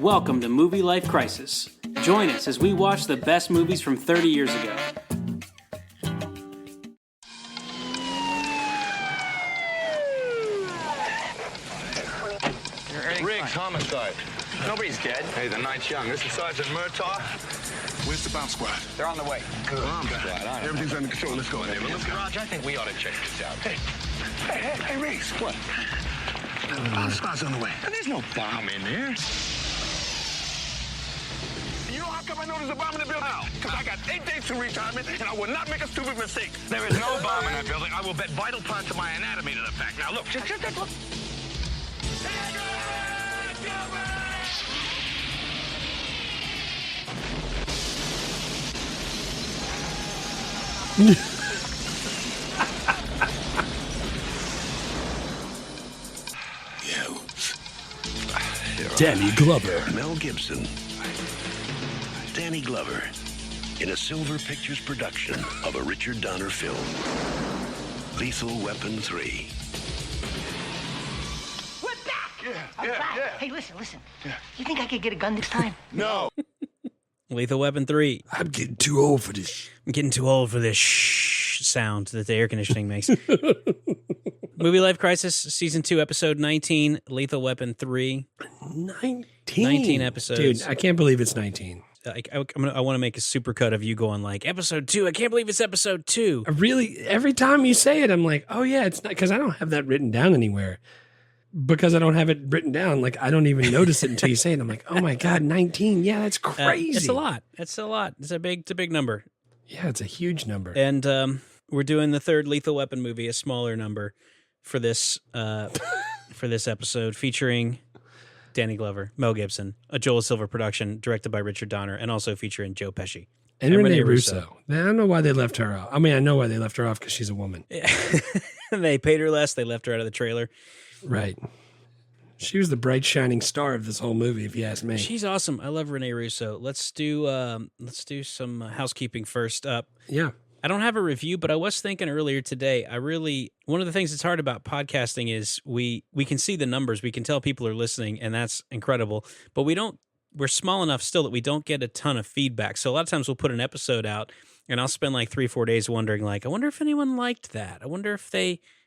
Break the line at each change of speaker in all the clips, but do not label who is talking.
Welcome to Movie Life Crisis. Join us as we watch the best movies from 30 years ago.
Riggs, homicide. Nobody's dead. Hey, the night's young. This is Sergeant Murtaugh.
Where's the bomb squad?
They're on the way.
Good. Bomb squad. Everything's under control. Let's go, neighbor. Let's go.
Raj, I think we ought to check this out.
Hey, Riggs. What? The bomb squad's on the way.
There's no bomb in there.
You know how come I know there's a bomb in the building now? Because I got 8 days to retirement, and I will not make a stupid mistake.
There is no bomb in that building. I will bet vital parts of my anatomy to the fact. Now, look, just look.
Danny Glover.
Mel Gibson. Danny Glover. In a Silver Pictures production of a Richard Donner film. Lethal Weapon 3.
We're back!
Yeah.
Hey, listen. You think I could get a gun this time?
No.
Lethal Weapon 3.
I'm getting too old for this.
I'm getting too old for this shh sound that the air conditioning makes. Movie Life Crisis, Season 2, Episode 19, Lethal Weapon 3. 19 episodes.
Dude, I can't believe it's 19.
I want to make a supercut of you going like, Episode 2, I can't believe it's Episode 2.
Every time you say it, I'm like, oh yeah, it's not, because I don't have that written down anywhere. Because I don't have it written down, like I don't even notice it until you say it. I'm like, oh my God, 19. Yeah, that's crazy.
It's a lot. It's a big number.
Yeah, it's a huge number.
And we're doing the third Lethal Weapon movie, a smaller number for this episode, featuring Danny Glover, Mel Gibson, a Joel Silver production directed by Richard Donner, and also featuring Joe Pesci.
And Rene Russo. Now, I don't know why they left her off. I mean, I know why they left her off because she's a woman.
Yeah. They paid her less. They left her out of the trailer.
Right. She was the bright shining star of this whole movie, if you ask me.
She's awesome. I love Rene Russo. Let's do some housekeeping first up.
Yeah.
I don't have a review, but I was thinking earlier today, one of the things that's hard about podcasting is we can see the numbers. We can tell people are listening, and that's incredible. But we're small enough still that we don't get a ton of feedback. So a lot of times we'll put an episode out, and I'll spend like 3-4 days wondering, like, I wonder if anyone liked that. I wonder if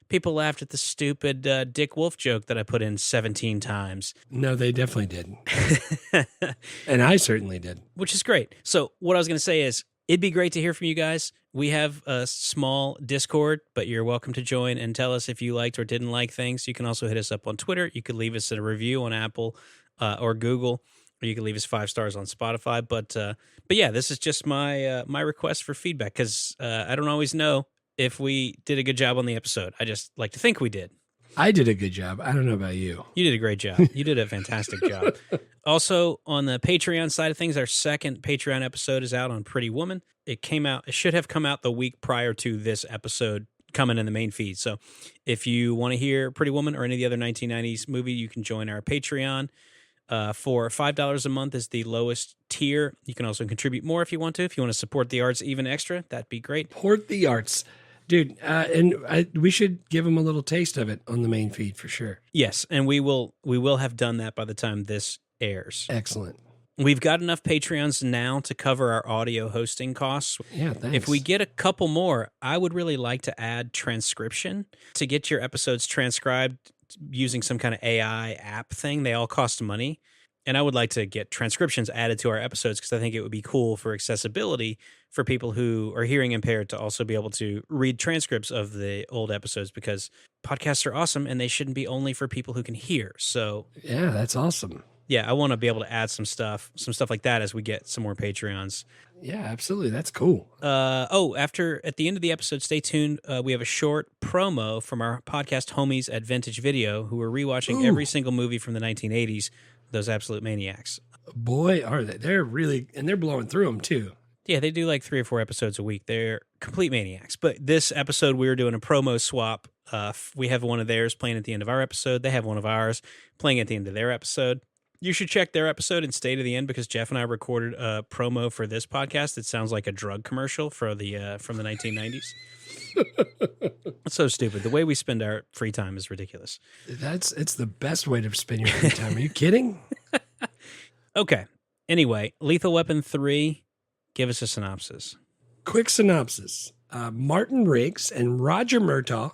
people laughed at the stupid Dick Wolf joke that I put in 17 times.
No, they definitely did. And I certainly did.
Which is great. So what I was going to say is, it'd be great to hear from you guys. We have a small Discord, but you're welcome to join and tell us if you liked or didn't like things. You can also hit us up on Twitter. You could leave us a review on Apple or Google, or you can leave us 5 stars on Spotify. But yeah, this is just my request for feedback, because I don't always know if we did a good job on the episode. I just like to think we did.
I did a good job. I don't know about you.
You did a great job. You did a fantastic job. Also, on the Patreon side of things, our second Patreon episode is out on Pretty Woman. It should have come out the week prior to this episode coming in the main feed. So if you want to hear Pretty Woman or any of the other 1990s movie, you can join our Patreon. For $5 a month is the lowest tier. You can also contribute more if you want to. If you want to support the arts even extra, that'd be great.
Support the arts. Dude, we should give them a little taste of it on the main feed for sure.
Yes, and we will have done that by the time this airs.
Excellent.
We've got enough Patreons now to cover our audio hosting costs.
Yeah, thanks.
If we get a couple more, I would really like to add transcription to get your episodes transcribed using some kind of AI app thing. They all cost money. And I would like to get transcriptions added to our episodes, because I think it would be cool for accessibility for people who are hearing impaired to also be able to read transcripts of the old episodes, because podcasts are awesome and they shouldn't be only for people who can hear. So
yeah, that's awesome.
Yeah, I want to be able to add some stuff like that as we get some more Patreons.
Yeah, absolutely. That's cool.
At the end of the episode, stay tuned. We have a short promo from our podcast homies at Vintage Video, who are rewatching every single movie from the 1980s. Those absolute maniacs.
Boy, are they. They're really, and they're blowing through them too.
Yeah, they do like 3 or 4 episodes a week. They're complete maniacs. But this episode, we were doing a promo swap. We have one of theirs playing at the end of our episode. They have one of ours playing at the end of their episode. You should check their episode and stay to the end, because Jeff and I recorded a promo for this podcast. It sounds like a drug commercial from the 1990s. It's so stupid. The way we spend our free time is ridiculous.
It's the best way to spend your free time. Are you kidding?
Okay. Anyway, Lethal Weapon 3, give us a synopsis.
Quick synopsis. Martin Riggs and Roger Murtaugh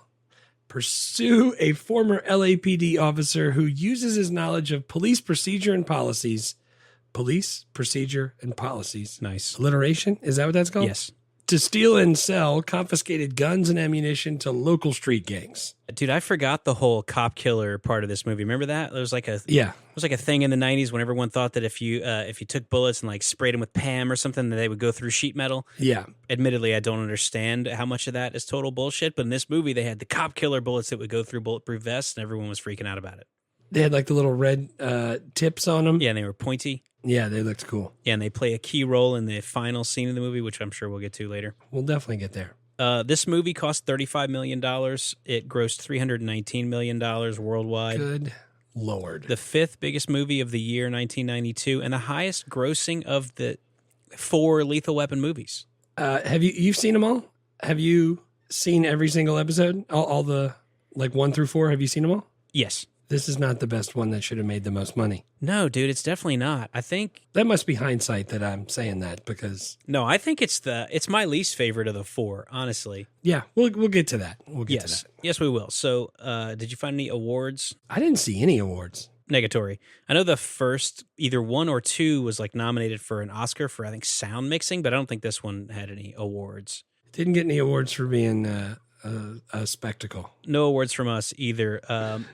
pursue a former LAPD officer who uses his knowledge of police procedure and policies. Police, procedure, and policies.
Nice.
Alliteration? Is that what that's called?
Yes.
To steal and sell confiscated guns and ammunition to local street gangs.
Dude, I forgot the whole cop killer part of this movie. Remember that? There was like a
Yeah.
It was like a thing in the 90s when everyone thought that if you took bullets and like sprayed them with Pam or something, that they would go through sheet metal.
Yeah.
Admittedly, I don't understand how much of that is total bullshit, but in this movie, they had the cop killer bullets that would go through bulletproof vests, and everyone was freaking out about it.
They had like the little red tips on them.
Yeah, and they were pointy.
Yeah, they looked cool.
Yeah, and they play a key role in the final scene of the movie, which I'm sure we'll get to later.
We'll definitely get there.
This movie cost $35 million. It grossed $319 million worldwide.
Good Lord.
The fifth biggest movie of the year, 1992, and the highest grossing of the 4 Lethal Weapon movies.
Have you've seen them all? Have you seen every single episode? All the, like 1 through 4, have you seen them all?
Yes.
This is not the best one that should have made the most money.
No, dude, it's definitely not. I think
That must be hindsight that I'm saying that because,
I think it's my least favorite of the 4, honestly.
yeah, we'll get to that. We'll get to
Yes.
that.
Yes, we will. So, did you find any awards?
I didn't see any awards.
Negatory. I know the first, either 1 or 2 was like nominated for an Oscar for, I think, sound mixing, but I don't think this one had any awards.
Didn't get any awards for being a spectacle.
No awards from us either.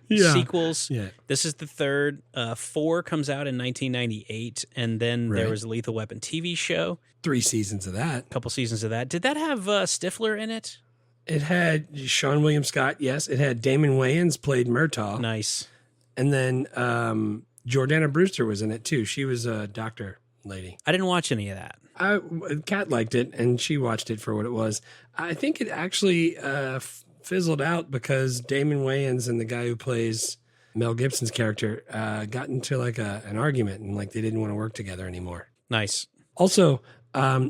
Yeah.
Sequels.
Yeah.
This is the third. 4 comes out in 1998, and then there
Right.
was a Lethal Weapon TV show.
3 seasons of that.
A couple seasons of that. Did that have Stifler in it?
It had Sean William Scott, yes. It had Damon Wayans played Murtaugh.
Nice.
And then Jordana Brewster was in it too. She was a doctor lady.
I didn't watch any of that.
Kat liked it, and she watched it for what it was. I think it actually fizzled out because Damon Wayans and the guy who plays Mel Gibson's character got into like an argument, and like they didn't want to work together anymore.
Nice.
Also,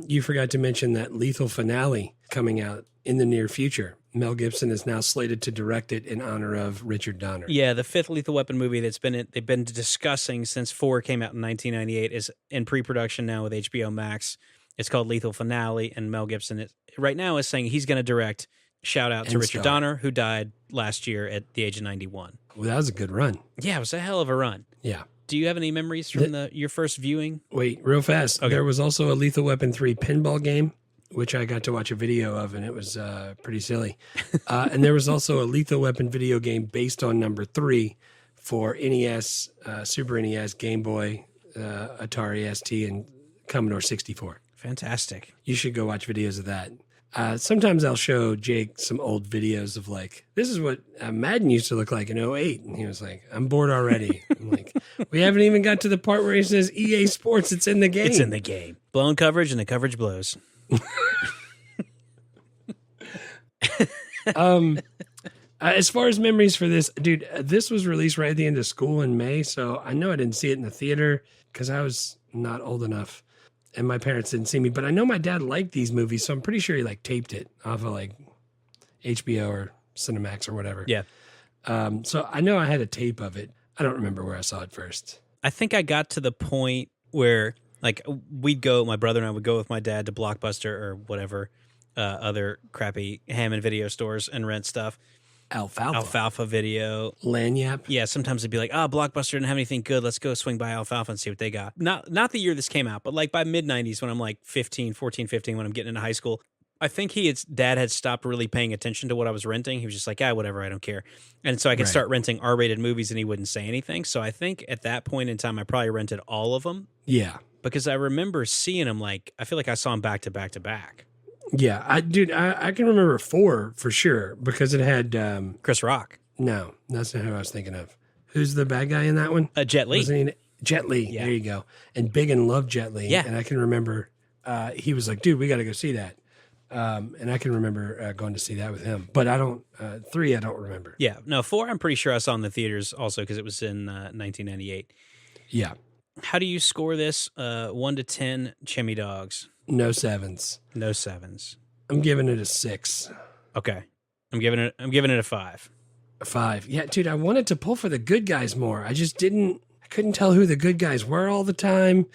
you forgot to mention that Lethal Finale coming out in the near future. Mel Gibson is now slated to direct it in honor of Richard Donner.
Yeah, the 5th Lethal Weapon movie they've been discussing since 4 came out in 1998 is in pre-production now with HBO Max. It's called Lethal Finale, and Mel Gibson right now is saying he's going to direct. Shout out to
And
Richard
star.
Donner, who died last year at the age of 91.
Well, that was a good run.
Yeah, it was a hell of a run.
Yeah.
Do you have any memories from your first viewing?
Wait, real fast.
Okay.
There was also a Lethal Weapon 3 pinball game, which I got to watch a video of, and it was pretty silly. And there was also a Lethal Weapon video game based on number 3 for NES, Super NES, Game Boy, Atari ST, and Commodore 64.
Fantastic.
You should go watch videos of that. Sometimes I'll show Jake some old videos of like, this is what Madden used to look like in '08. And he was like, I'm bored already. I'm like, we haven't even got to the part where he says EA Sports, it's in the game.
It's in the game. Blown coverage, and the coverage blows.
As far as memories for this, dude, this was released right at the end of school in May. So I know I didn't see it in the theater because I was not old enough and my parents didn't see me. But I know my dad liked these movies. So I'm pretty sure he like taped it off of like HBO or Cinemax or whatever.
Yeah.
So I know I had a tape of it. I don't remember where I saw it first.
I think I got to the point where, like, my brother and I would go with my dad to Blockbuster or whatever, other crappy Hammond video stores and rent stuff. Alfalfa Video.
Lanyap.
Yeah, sometimes it'd be like, Blockbuster didn't have anything good. Let's go swing by Alfalfa and see what they got. Not the year this came out, but like by mid-90s when I'm like 15, when I'm getting into high school. I think dad had stopped really paying attention to what I was renting. He was just like, whatever, I don't care. And so I could start renting R-rated movies and he wouldn't say anything. So I think at that point in time, I probably rented all of them.
Yeah.
Because I remember seeing them I feel like I saw them back to back to back.
Yeah. I can remember 4 for sure because it had...
Chris Rock.
No, that's not who I was thinking of. Who's the bad guy in that one?
Jet Li.
Wasn't he? Jet Li.
Yeah.
There you go. And Big and loved Jet Li.
Yeah.
And I can remember he was like, dude, we got to go see that. And I can remember going to see that with him. But 3, I don't remember.
Yeah. No, 4, I'm pretty sure I saw in the theaters also because it was in 1998.
Yeah.
How do you score this? 1 to 10 Chimmy Dogs.
No 7s.
No 7s.
I'm giving it a 6.
Okay. I'm giving it a 5.
A 5. Yeah, dude, I wanted to pull for the good guys more. I just didn't couldn't tell who the good guys were all the time.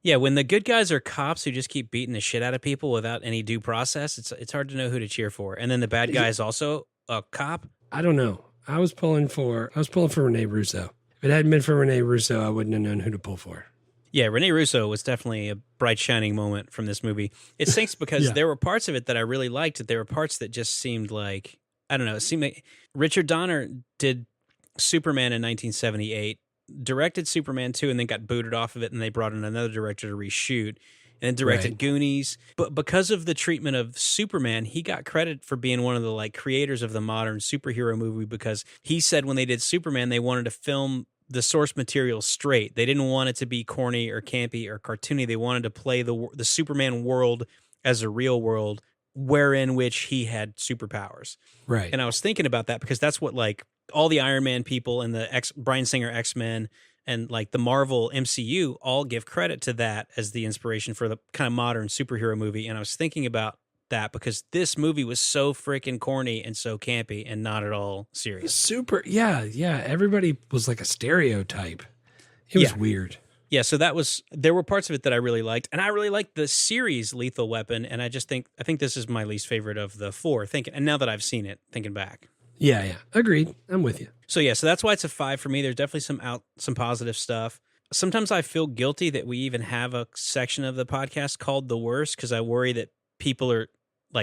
Yeah, when the good guys are cops who just keep beating the shit out of people without any due process, it's hard to know who to cheer for. And then the bad guy is also a cop.
I don't know. I was pulling for Rene Russo. If it hadn't been for Rene Russo, I wouldn't have known who to pull for.
Yeah, Rene Russo was definitely a bright, shining moment from this movie. It stinks because there were parts of it that I really liked. There were parts that just seemed like, I don't know, it seemed like Richard Donner did Superman in 1978, directed Superman 2, and then got booted off of it, and they brought in another director to reshoot, and then directed Goonies. But because of the treatment of Superman, he got credit for being one of the creators of the modern superhero movie, because he said when they did Superman, they wanted to film the source material straight. They didn't want it to be corny or campy or cartoony. They wanted to play the Superman world as a real world wherein which he had superpowers.
Right.
And I was thinking about that because that's what all the Iron Man people and the Bryan Singer X-Men and the Marvel MCU all give credit to that as the inspiration for the kind of modern superhero movie. And I was thinking about that because this movie was so freaking corny and so campy and not at all serious.
Yeah. Everybody was like a stereotype. It was weird.
Yeah, so there were parts of it that I really liked, and I really liked the series Lethal Weapon, and I think this is my least favorite of the four. And now that I've seen it, thinking back.
Yeah, agreed. I'm with you.
So that's why it's a 5 for me. There's definitely some positive stuff. Sometimes I feel guilty that we even have a section of the podcast called The Worst, because I worry that people are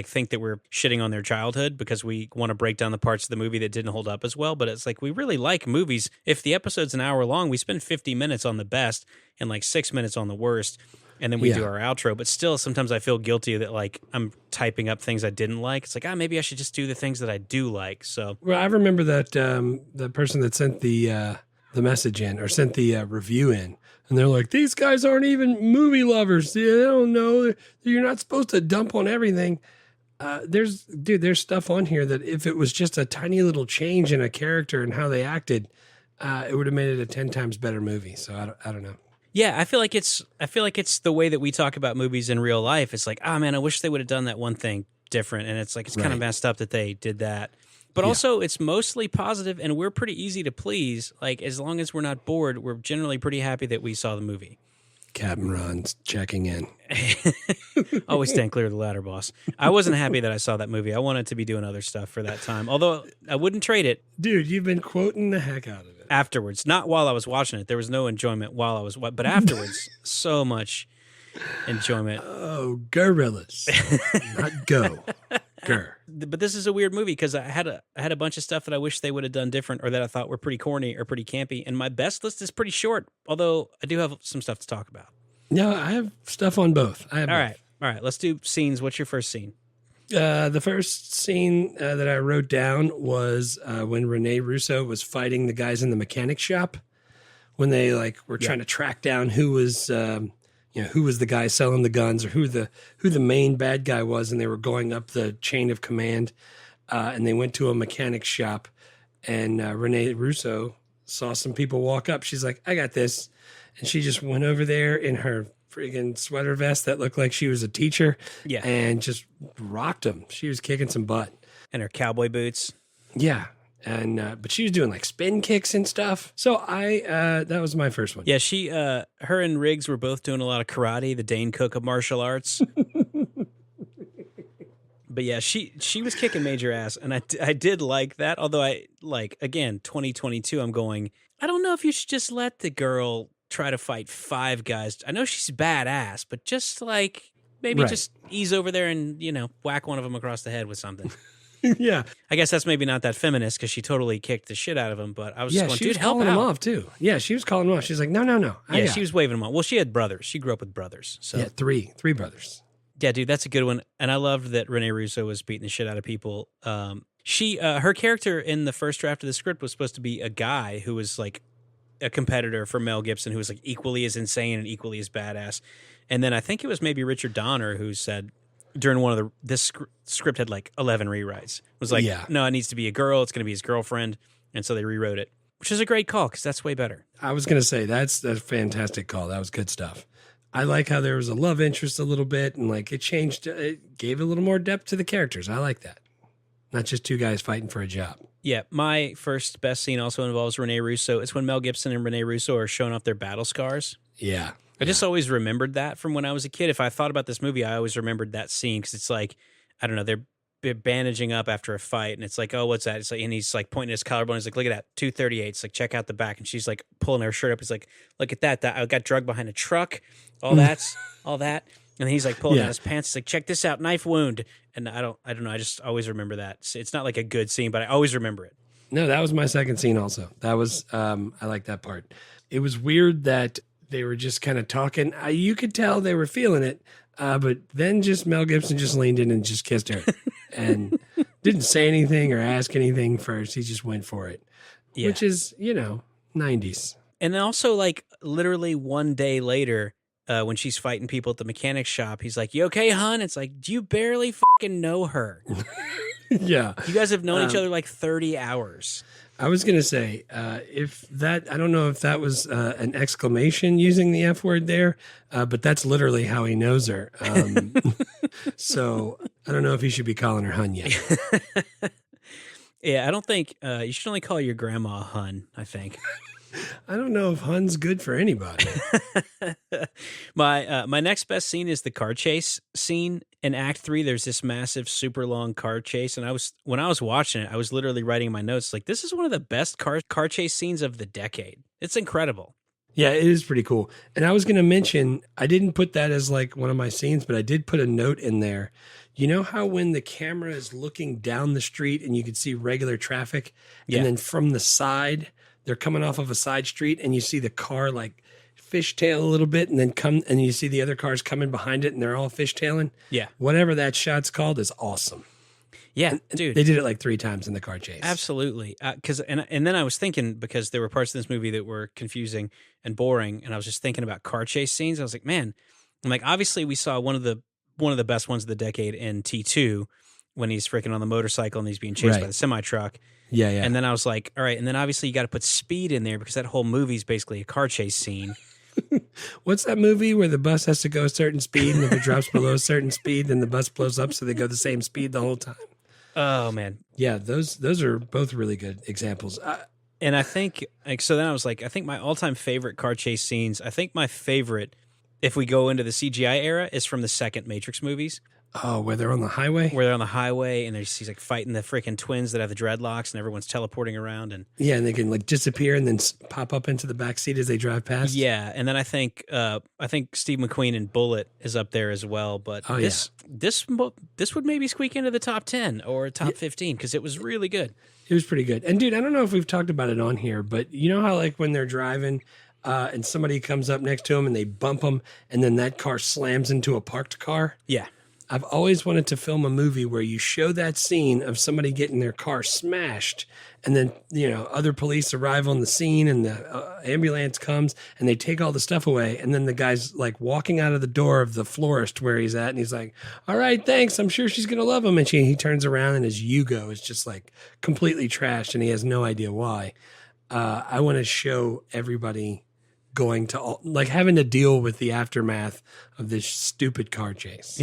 think that we're shitting on their childhood because we want to break down the parts of the movie that didn't hold up as well. But it's we really like movies. If the episode's an hour long, we spend 50 minutes on the best and 6 minutes on the worst. And then we do our outro. But still, sometimes I feel guilty that I'm typing up things I didn't like. It's maybe I should just do the things that I do like. So,
well, I remember that the person that sent the message in or sent the review in, and they're like, these guys aren't even movie lovers. They don't know. You're not supposed to dump on everything. There's stuff on here that if it was just a tiny little change in a character and how they acted, it would have made it a 10 times better movie. So I don't know.
Yeah, I feel like it's the way that we talk about movies in real life. It's man, I wish they would have done that one thing different. And it's kind of messed up that they did that. But also it's mostly positive, and we're pretty easy to please. As long as we're not bored, we're generally pretty happy that we saw the movie.
Captain Ron's checking in.
Always stand clear of the ladder, boss. I wasn't happy that I saw that movie. I wanted to be doing other stuff for that time, although I wouldn't trade it.
Dude, you've been quoting the heck out of it.
Afterwards, not while I was watching it. There was no enjoyment while I was, but afterwards, so much enjoyment.
Oh, gorillas, not go. Grr.
But this is a weird movie because I had a bunch of stuff that I wish they would have done different or that I thought were pretty corny or pretty campy. And my best list is pretty short, although I do have some stuff to talk about.
No, I have stuff on both. All
right. Let's do scenes. What's your first scene?
The first scene that I wrote down was when Rene Russo was fighting the guys in the mechanic shop when they were trying to track down who was who was the guy selling the guns or who the main bad guy was, and they were going up the chain of command, and they went to a mechanic shop, and Rene Russo saw some people walk up. She's like, I got this. And she just went over there in her friggin' sweater vest that looked like she was a teacher and just rocked them. She was kicking some butt.
And her cowboy boots.
Yeah. And but she was doing spin kicks and stuff. So that was my first one.
Yeah, her and Riggs were both doing a lot of karate, the Dane Cook of martial arts. But yeah, she was kicking major ass, and I did like that. Although again, 2022, I'm going, I don't know if you should just let the girl try to fight 5 guys. I know she's badass, but just maybe just ease over there and, whack one of them across the head with something.
Yeah.
I guess that's maybe not that feminist because she totally kicked the shit out of him, but I was just going,
she was
dude, help
calling
out.
him off too. Yeah, she was calling him off. She's like, no.
Yeah, she was waving him off. Well, she had brothers. She grew up with brothers. So.
Yeah, three brothers.
Yeah, dude, that's a good one. And I loved that Rene Russo was beating the shit out of people. Her character in the first draft of the script was supposed to be a guy who was a competitor for Mel Gibson who was equally as insane and equally as badass. And then I think it was maybe Richard Donner who said during one of this script had 11 rewrites. It was no, it needs to be a girl. It's going to be his girlfriend. And so they rewrote it, which is a great call because that's way better.
I was going to say that's a fantastic call. That was good stuff. I like how there was a love interest a little bit and it changed. It gave a little more depth to the characters. I like that. not just two guys fighting for a job.
Yeah, my first best scene also involves Rene Russo. It's when Mel Gibson and Rene Russo are showing off their battle scars.
Yeah.
I just always remembered that from when I was a kid. If I thought about this movie, I always remembered that scene because it's like, I don't know, they're bandaging up after a fight, and it's like, oh, what's that? It's like, and he's like pointing his collarbone. He's like, look at that, 238. It's like, check out the back, and she's like pulling her shirt up. He's like, look at that. I got drugged behind a truck. All that, and then he's like pulling out his pants. He's like, check this out, knife wound. And I don't know. I just always remember that. It's not like a good scene, but I always remember it.
No, that was my second scene also. That was, I like that part. It was weird that they were just kind of talking. You could tell they were feeling it, but then just Mel Gibson just leaned in and just kissed her and didn't say anything or ask anything first. He just went for it, which is, 90s.
And then also, like, literally one day later, when she's fighting people at the mechanic's shop, he's like, you okay, hon? It's like, do you barely fucking know her?
Yeah.
You guys have known each other like 30 hours.
I was going to say, if that, I don't know if that was an exclamation using the F word there, but that's literally how he knows her. So I don't know if he should be calling her hun yet.
Yeah, I don't think, you should only call your grandma hun, I think.
I don't know if hun's good for anybody.
My next best scene is the car chase scene. In Act 3, there's this massive, super long car chase, and when I was watching it, I was literally writing in my notes like, this is one of the best car chase scenes of the decade. It's incredible.
Yeah, it is pretty cool. And I was going to mention, I didn't put that as like one of my scenes, but I did put a note in there. You know how when the camera is looking down the street and you can see regular traffic, and then from the side, they're coming off of a side street, and you see the car like fishtail a little bit, and then and you see the other cars coming behind it, and they're all fishtailing.
Yeah.
Whatever that shot's called is awesome.
Yeah, dude.
They did it like 3 times in the car chase.
Absolutely. And then I was thinking, because there were parts of this movie that were confusing and boring, and I was just thinking about car chase scenes. I was like, man, obviously we saw one of the best ones of the decade in T2 when he's freaking on the motorcycle and he's being chased by the semi-truck.
Yeah, yeah.
And then I was like, all right, and then obviously you got to put speed in there because that whole movie is basically a car chase scene.
What's that movie where the bus has to go a certain speed, and if it drops below a certain speed, then the bus blows up so they go the same speed the whole time?
Oh, man.
Yeah, those are both really good examples.
And I think, so then I was like, I think my all-time favorite car chase scenes, I think my favorite, if we go into the CGI era, is from the second Matrix movies.
Oh, where they're on the highway?
Where they're on the highway, and he's like fighting the freaking twins that have the dreadlocks, and everyone's teleporting around. And
yeah, and they can like disappear and then pop up into the back seat as they drive past.
Yeah, and then I think Steve McQueen in Bullet is up there as well. But this would maybe squeak into the top 10 or top 15 because it was really good.
It was pretty good. And dude, I don't know if we've talked about it on here, but you know how like when they're driving and somebody comes up next to them and they bump them, and then that car slams into a parked car? Yeah. I've always wanted to film a movie where you show that scene of somebody getting their car smashed, and then, other police arrive on the scene, and the ambulance comes and they take all the stuff away. And then the guy's like walking out of the door of the florist where he's at, and he's like, all right, thanks. I'm sure she's going to love him. And he turns around and his Yugo is just like completely trashed and he has no idea why. I want to show everybody going to having to deal with the aftermath of this stupid car chase.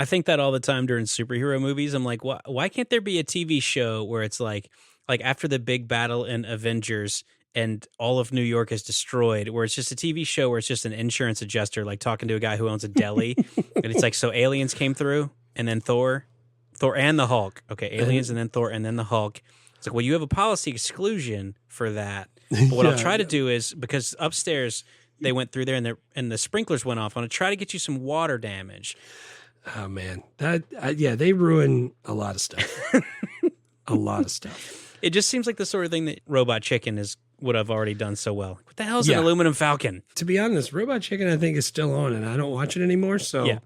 I think that all the time during superhero movies. I'm like, why can't there be a TV show where it's like after the big battle in Avengers and all of New York is destroyed, where it's just a TV show where it's just an insurance adjuster like talking to a guy who owns a deli, and it's like, so aliens came through, and then Thor and the Hulk. Okay, aliens and then Thor and then the Hulk. It's like, well, you have a policy exclusion for that. But what I'll try to do is, because upstairs they went through there and the sprinklers went off, I'm going to try to get you some water damage.
Oh, man. They ruin a lot of stuff. A lot of stuff.
It just seems like the sort of thing that Robot Chicken would have already done so well. What the hell is an aluminum falcon?
To be honest, Robot Chicken, I think, is still on, and I don't watch it anymore, so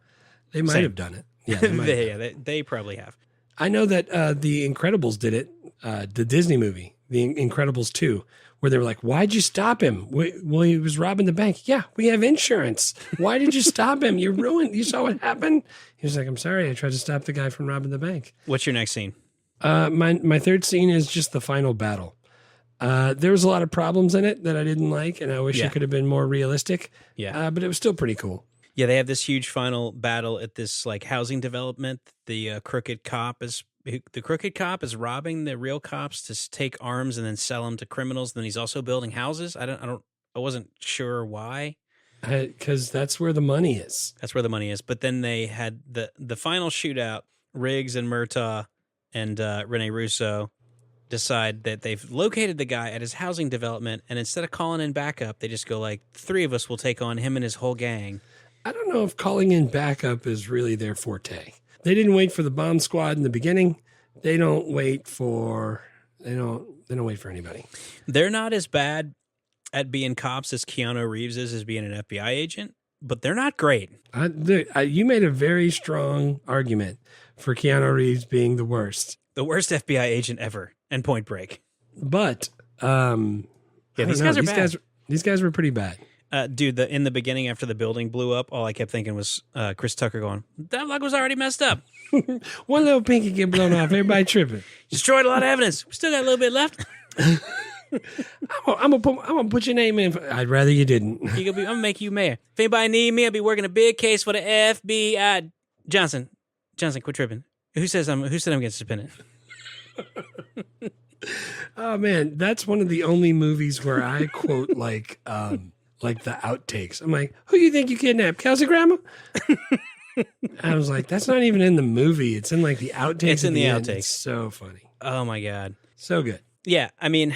they might have done it. Yeah,
they probably have.
I know that The Incredibles did it, the Disney movie, The Incredibles 2, where they were like, why'd you stop him? Well, he was robbing the bank. Yeah, we have insurance. Why did you stop him? You saw what happened? He was like, I'm sorry, I tried to stop the guy from robbing the bank.
What's your next scene?
My third scene is just the final battle. There was a lot of problems in it that I didn't like, and I wish it could have been more realistic. Yeah. But it was still pretty cool.
Yeah, they have this huge final battle at this like housing development. The crooked cop is the crooked cop is robbing the real cops to take arms and then sell them to criminals. Then he's also building houses. I wasn't sure why.
Because that's where the money is.
That's where the money is. But then they had the final shootout. Riggs and Murtaugh and Rene Russo decide that they've located the guy at his housing development, and instead of calling in backup, they just go like, 3 of us will take on him and his whole gang.
I don't know if calling in backup is really their forte. They didn't wait for the bomb squad in the beginning. They don't wait for anybody.
They're not as bad at being cops as Keanu Reeves is as being an FBI agent, but they're not great.
You made a very strong argument for Keanu Reeves being the worst.
The worst FBI agent ever, and Point Break.
But
these guys are bad.
These guys were pretty bad.
Dude, in the beginning after the building blew up, all I kept thinking was Chris Tucker going, that log was already messed up.
One little pinky get blown off. Everybody tripping.
Destroyed a lot of evidence. We still got a little bit left.
I'm gonna put your name in. I'd rather you didn't.
I'm gonna make you mayor. If anybody need me, I'll be working a big case for the FBI. Johnson, quit tripping. Who said I'm getting suspended?
Oh man, that's one of the only movies where I quote like the outtakes. I'm like, who you think you kidnapped? Kelsey Grammer? I was like, that's not even in the movie. It's in like the outtakes.
It's in the outtakes.
It's so funny.
Oh my God.
So good.
Yeah. I mean,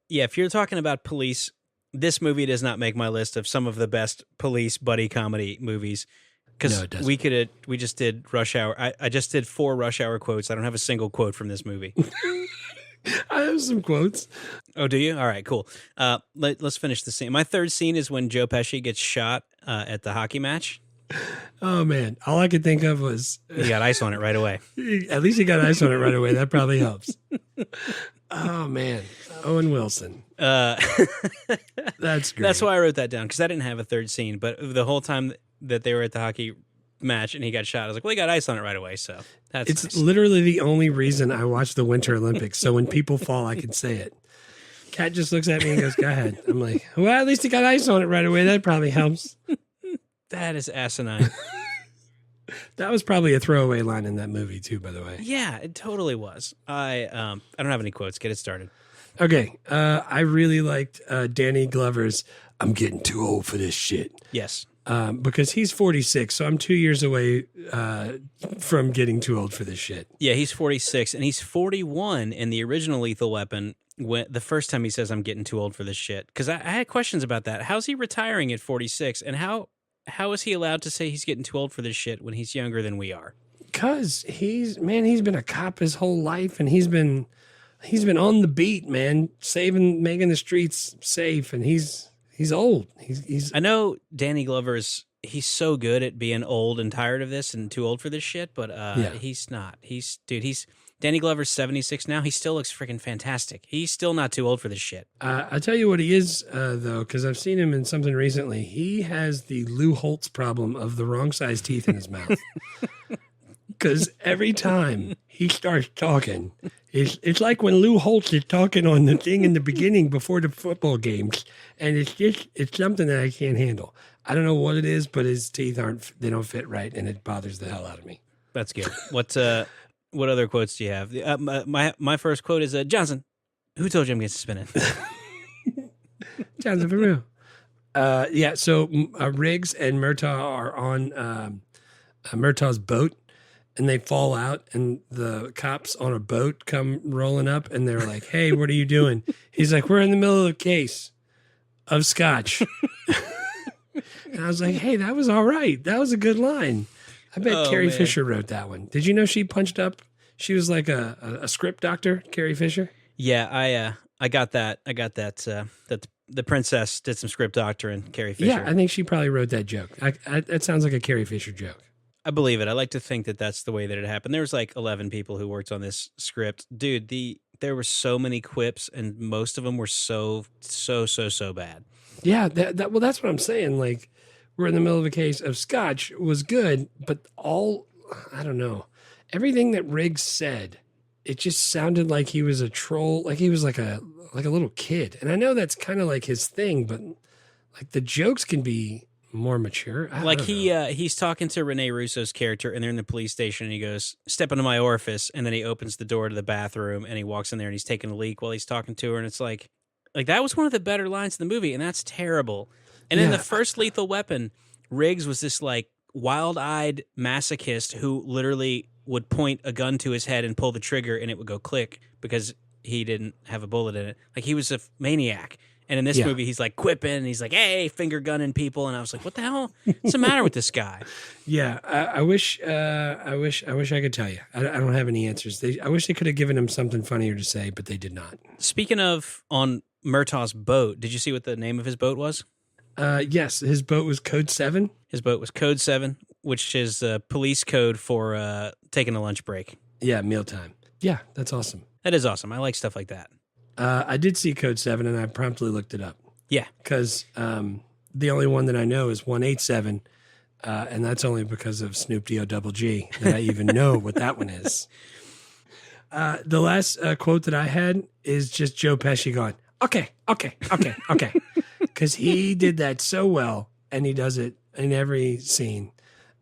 yeah, if you're talking about police, this movie does not make my list of some of the best police buddy comedy movies. Because we just did Rush Hour. I just did 4 Rush Hour quotes. I don't have a single quote from this movie.
I have some quotes.
Oh, do you? All right, cool. Let's finish the scene. My third scene is when Joe Pesci gets shot at the hockey match.
Oh, man. All I could think of was...
He got ice on it right away.
At least he got ice on it right away. That probably helps. Oh, man. Owen Wilson. That's great.
That's why I wrote that down, because I didn't have a third scene. But the whole time that they were at the hockey match and he got shot, I was like, well, he got ice on it right away, so it's nice.
Literally the only reason I watch the Winter Olympics, so when people fall, I can say it. Kat just looks at me and goes, go ahead. I'm like, well, at least he got ice on it right away. That probably helps.
That is asinine.
That was probably a throwaway line in that movie too, by the way.
Yeah, it totally was. I don't have any quotes. Get it started.
Okay. I really liked Danny Glover's I'm getting too old for this shit.
Yes.
Because he's 46, so I'm 2 years away from getting too old for this shit.
Yeah, he's 46, and he's 41 in the original Lethal Weapon. The first time he says, I'm getting too old for this shit. Because I had questions about that. How's he retiring at 46, and how is he allowed to say he's getting too old for this shit when he's younger than we are?
Because he's been a cop his whole life, and he's been on the beat, man, making the streets safe, and he's old. He's. I
know Danny Glover he's so good at being old and tired of this and too old for this shit, but he's not. Danny Glover's 76 now. He still looks freaking fantastic. He's still not too old for this shit.
I tell you what he is, though, because I've seen him in something recently. He has the Lou Holtz problem of the wrong size teeth in his mouth. Because every time he starts talking, it's like when Lou Holtz is talking on the thing in the beginning before the football games, and it's something that I can't handle. I don't know what it is, but his teeth don't fit right, and it bothers the hell out of me.
That's good. What other quotes do you have? My first quote is Johnson. Who told you I'm getting suspended?
Johnson, for real. Yeah. So Riggs and Murtaugh are on Murtaugh's boat. And they fall out, and the cops on a boat come rolling up, and they're like, hey, what are you doing? He's like, we're in the middle of a case of scotch. And I was like, hey, that was all right. That was a good line. I bet Carrie Fisher wrote that one. Did you know she punched up? She was like a script doctor, Carrie Fisher?
Yeah, I got that. That the princess did some script doctoring, Carrie Fisher.
Yeah, I think she probably wrote that joke. That sounds like a Carrie Fisher joke.
I believe it. I like to think that that's the way that it happened. There was like 11 people who worked on this script. Dude, there were so many quips, and most of them were so bad.
Yeah, well, that's what I'm saying. Like, we're in the middle of a case of scotch was good, but I don't know. Everything that Riggs said, it just sounded like he was a troll, like he was like a little kid. And I know that's kind of like his thing, but like the jokes can be more mature. I
Like
don't know.
he's talking to Rene Russo's character, and they're in the police station, and he goes, "Step into my orifice," and then he opens the door to the bathroom, and he walks in there, and he's taking a leak while he's talking to her, and it's like that was one of the better lines in the movie, and that's terrible. And in the first Lethal Weapon, Riggs was this like wild-eyed masochist who literally would point a gun to his head and pull the trigger, and it would go click because he didn't have a bullet in it. Like he was a maniac. And in this movie, he's like quipping, and he's like, "Hey, finger gunning people," and I was like, "What the hell? What's the matter with this guy?"
Yeah, I wish I could tell you. I don't have any answers. I wish they could have given him something funnier to say, but they did not.
Speaking of on Murtaugh's boat, did you see what the name of his boat was?
Yes, his boat was Code 7.
His boat was Code 7, which is police code for taking a lunch break.
Yeah, mealtime. Yeah, that's awesome.
That is awesome. I like stuff like that.
I did see Code 7, and I promptly looked it up.
Yeah.
Because the only one that I know is 187, and that's only because of Snoop D-O double G that I even know what that one is. The last quote that I had is just Joe Pesci going, okay. Because he did that so well, and he does it in every scene.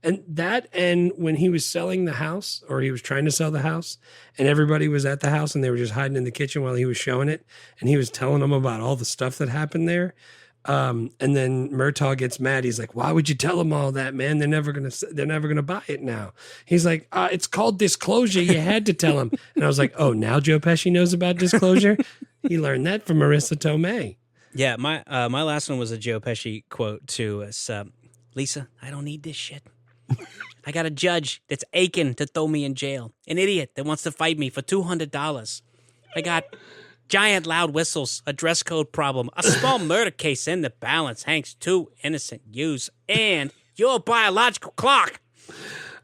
And when he was selling the house, or he was trying to sell the house, and everybody was at the house and they were just hiding in the kitchen while he was showing it, and he was telling them about all the stuff that happened there. And then Murtaugh gets mad. He's like, "Why would you tell them all that, man? They're never gonna buy it now." He's like, "It's called disclosure. You had to tell them." And I was like, "Oh, now Joe Pesci knows about disclosure." He learned that from Marissa Tomei.
Yeah, my last one was a Joe Pesci quote too. It's, "Lisa, I don't need this shit. I got a judge that's aching to throw me in jail. An idiot that wants to fight me for $200. I got giant loud whistles, a dress code problem, a small murder case in the balance, Hank's 2 innocent youths, and your biological clock."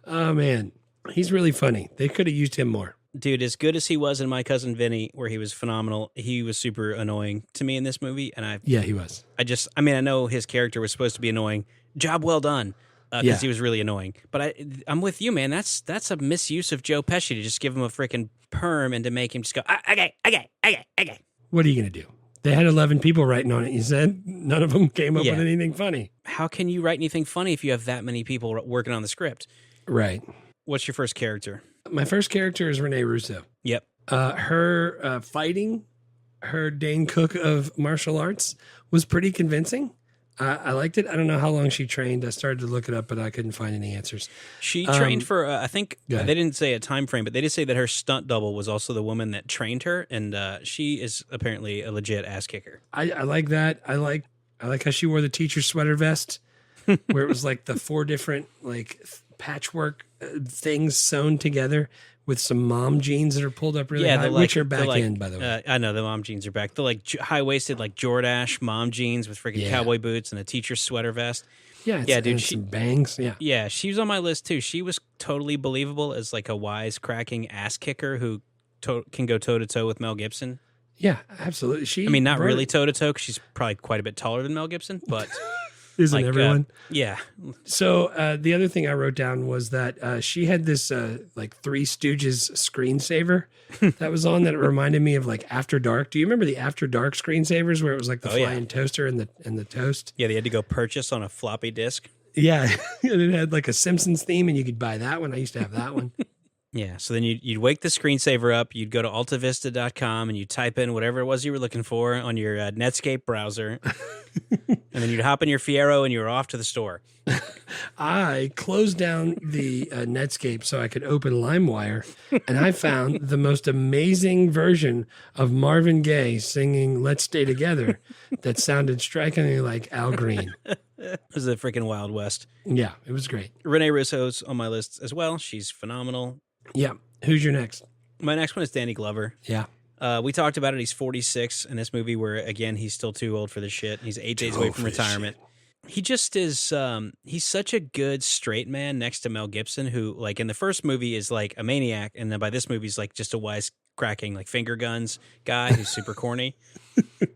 Oh, man. He's really funny. They could have used him more.
Dude, as good as he was in My Cousin Vinny, where he was phenomenal, he was super annoying to me in this movie. And
Yeah, he was.
I know his character was supposed to be annoying. Job well done. Because he was really annoying. But I'm with you, man. That's a misuse of Joe Pesci to just give him a freaking perm and to make him just go, okay.
What are you going to do? They had 11 people writing on it. You said none of them came up with anything funny.
How can you write anything funny if you have that many people working on the script?
Right.
What's your first character?
My first character is Rene Russo.
Yep.
Her fighting, her Dane Cook of martial arts was pretty convincing. I liked it. I don't know how long she trained. I started to look it up, but I couldn't find any answers.
She trained for, I think, they didn't say a time frame, but they did say that her stunt double was also the woman that trained her, and she is apparently a legit ass kicker.
I like that. I like how she wore the teacher's sweater vest, where it was like the 4 different like patchwork things sewn together with some mom jeans that are pulled up really high, which are back in, by the way.
I know the mom jeans are back. They're like high-waisted, like Jordache mom jeans with freaking cowboy boots and a teacher's sweater vest.
Yeah, dude. Some bangs.
Yeah, she was on my list too. She was totally believable as like a wisecracking ass kicker who can go toe-to-toe with Mel Gibson.
Yeah, absolutely.
Not really toe-to-toe because she's probably quite a bit taller than Mel Gibson, but...
Isn't everyone?
Yeah.
So the other thing I wrote down was that she had this like Three Stooges screensaver that was on that reminded me of like After Dark. Do you remember the After Dark screensavers where it was like the flying toaster and the toast?
Yeah, they had to go purchase on a floppy disk.
Yeah, and it had like a Simpsons theme, and you could buy that one. I used to have that one.
Yeah, so then you'd wake the screensaver up, you'd go to altavista.com, and you'd type in whatever it was you were looking for on your Netscape browser, and then you'd hop in your Fiero, and you were off to the store.
I closed down the Netscape so I could open LimeWire, and I found the most amazing version of Marvin Gaye singing Let's Stay Together that sounded strikingly like Al Green.
It was the freaking Wild West.
Yeah, it was great.
Rene Russo's on my list as well. She's phenomenal.
Yeah. Who's your next?
My next one is Danny Glover.
Yeah.
We talked about it. He's 46 in this movie where, again, he's still too old for this shit. He's 8 days away from retirement. He just is, he's such a good straight man next to Mel Gibson, who, like, in the first movie is, like, a maniac, and then by this movie he's, like, just a wisecracking, like, finger guns guy who's super corny.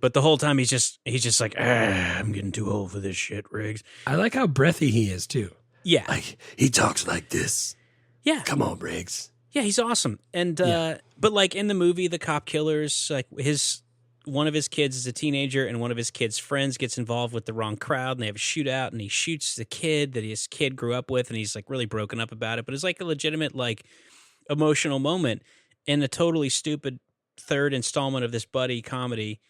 But the whole time he's just like, I'm getting too old for this shit, Riggs.
I like how breathy he is, too.
Yeah.
Like, he talks like this.
Yeah.
Come on, Riggs.
Yeah, he's awesome. And, but, like, in the movie, The Cop Killers, like, his one of his kids is a teenager, and one of his kids' friends gets involved with the wrong crowd, and they have a shootout, and he shoots the kid that his kid grew up with, and he's like really broken up about it. But it's like a legitimate like emotional moment in a totally stupid third installment of this buddy comedy.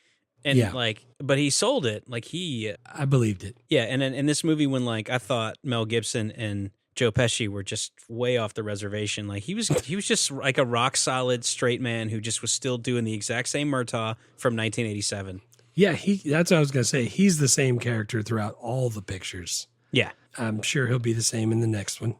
And but he sold it. Like
I believed it.
Yeah, and in this movie, when like I thought Mel Gibson and Joe Pesci were just way off the reservation. Like he was just like a rock solid straight man who just was still doing the exact same Murtaugh from 1987.
Yeah, that's what I was gonna say. He's the same character throughout all the pictures.
Yeah,
I'm sure he'll be the same in the next one.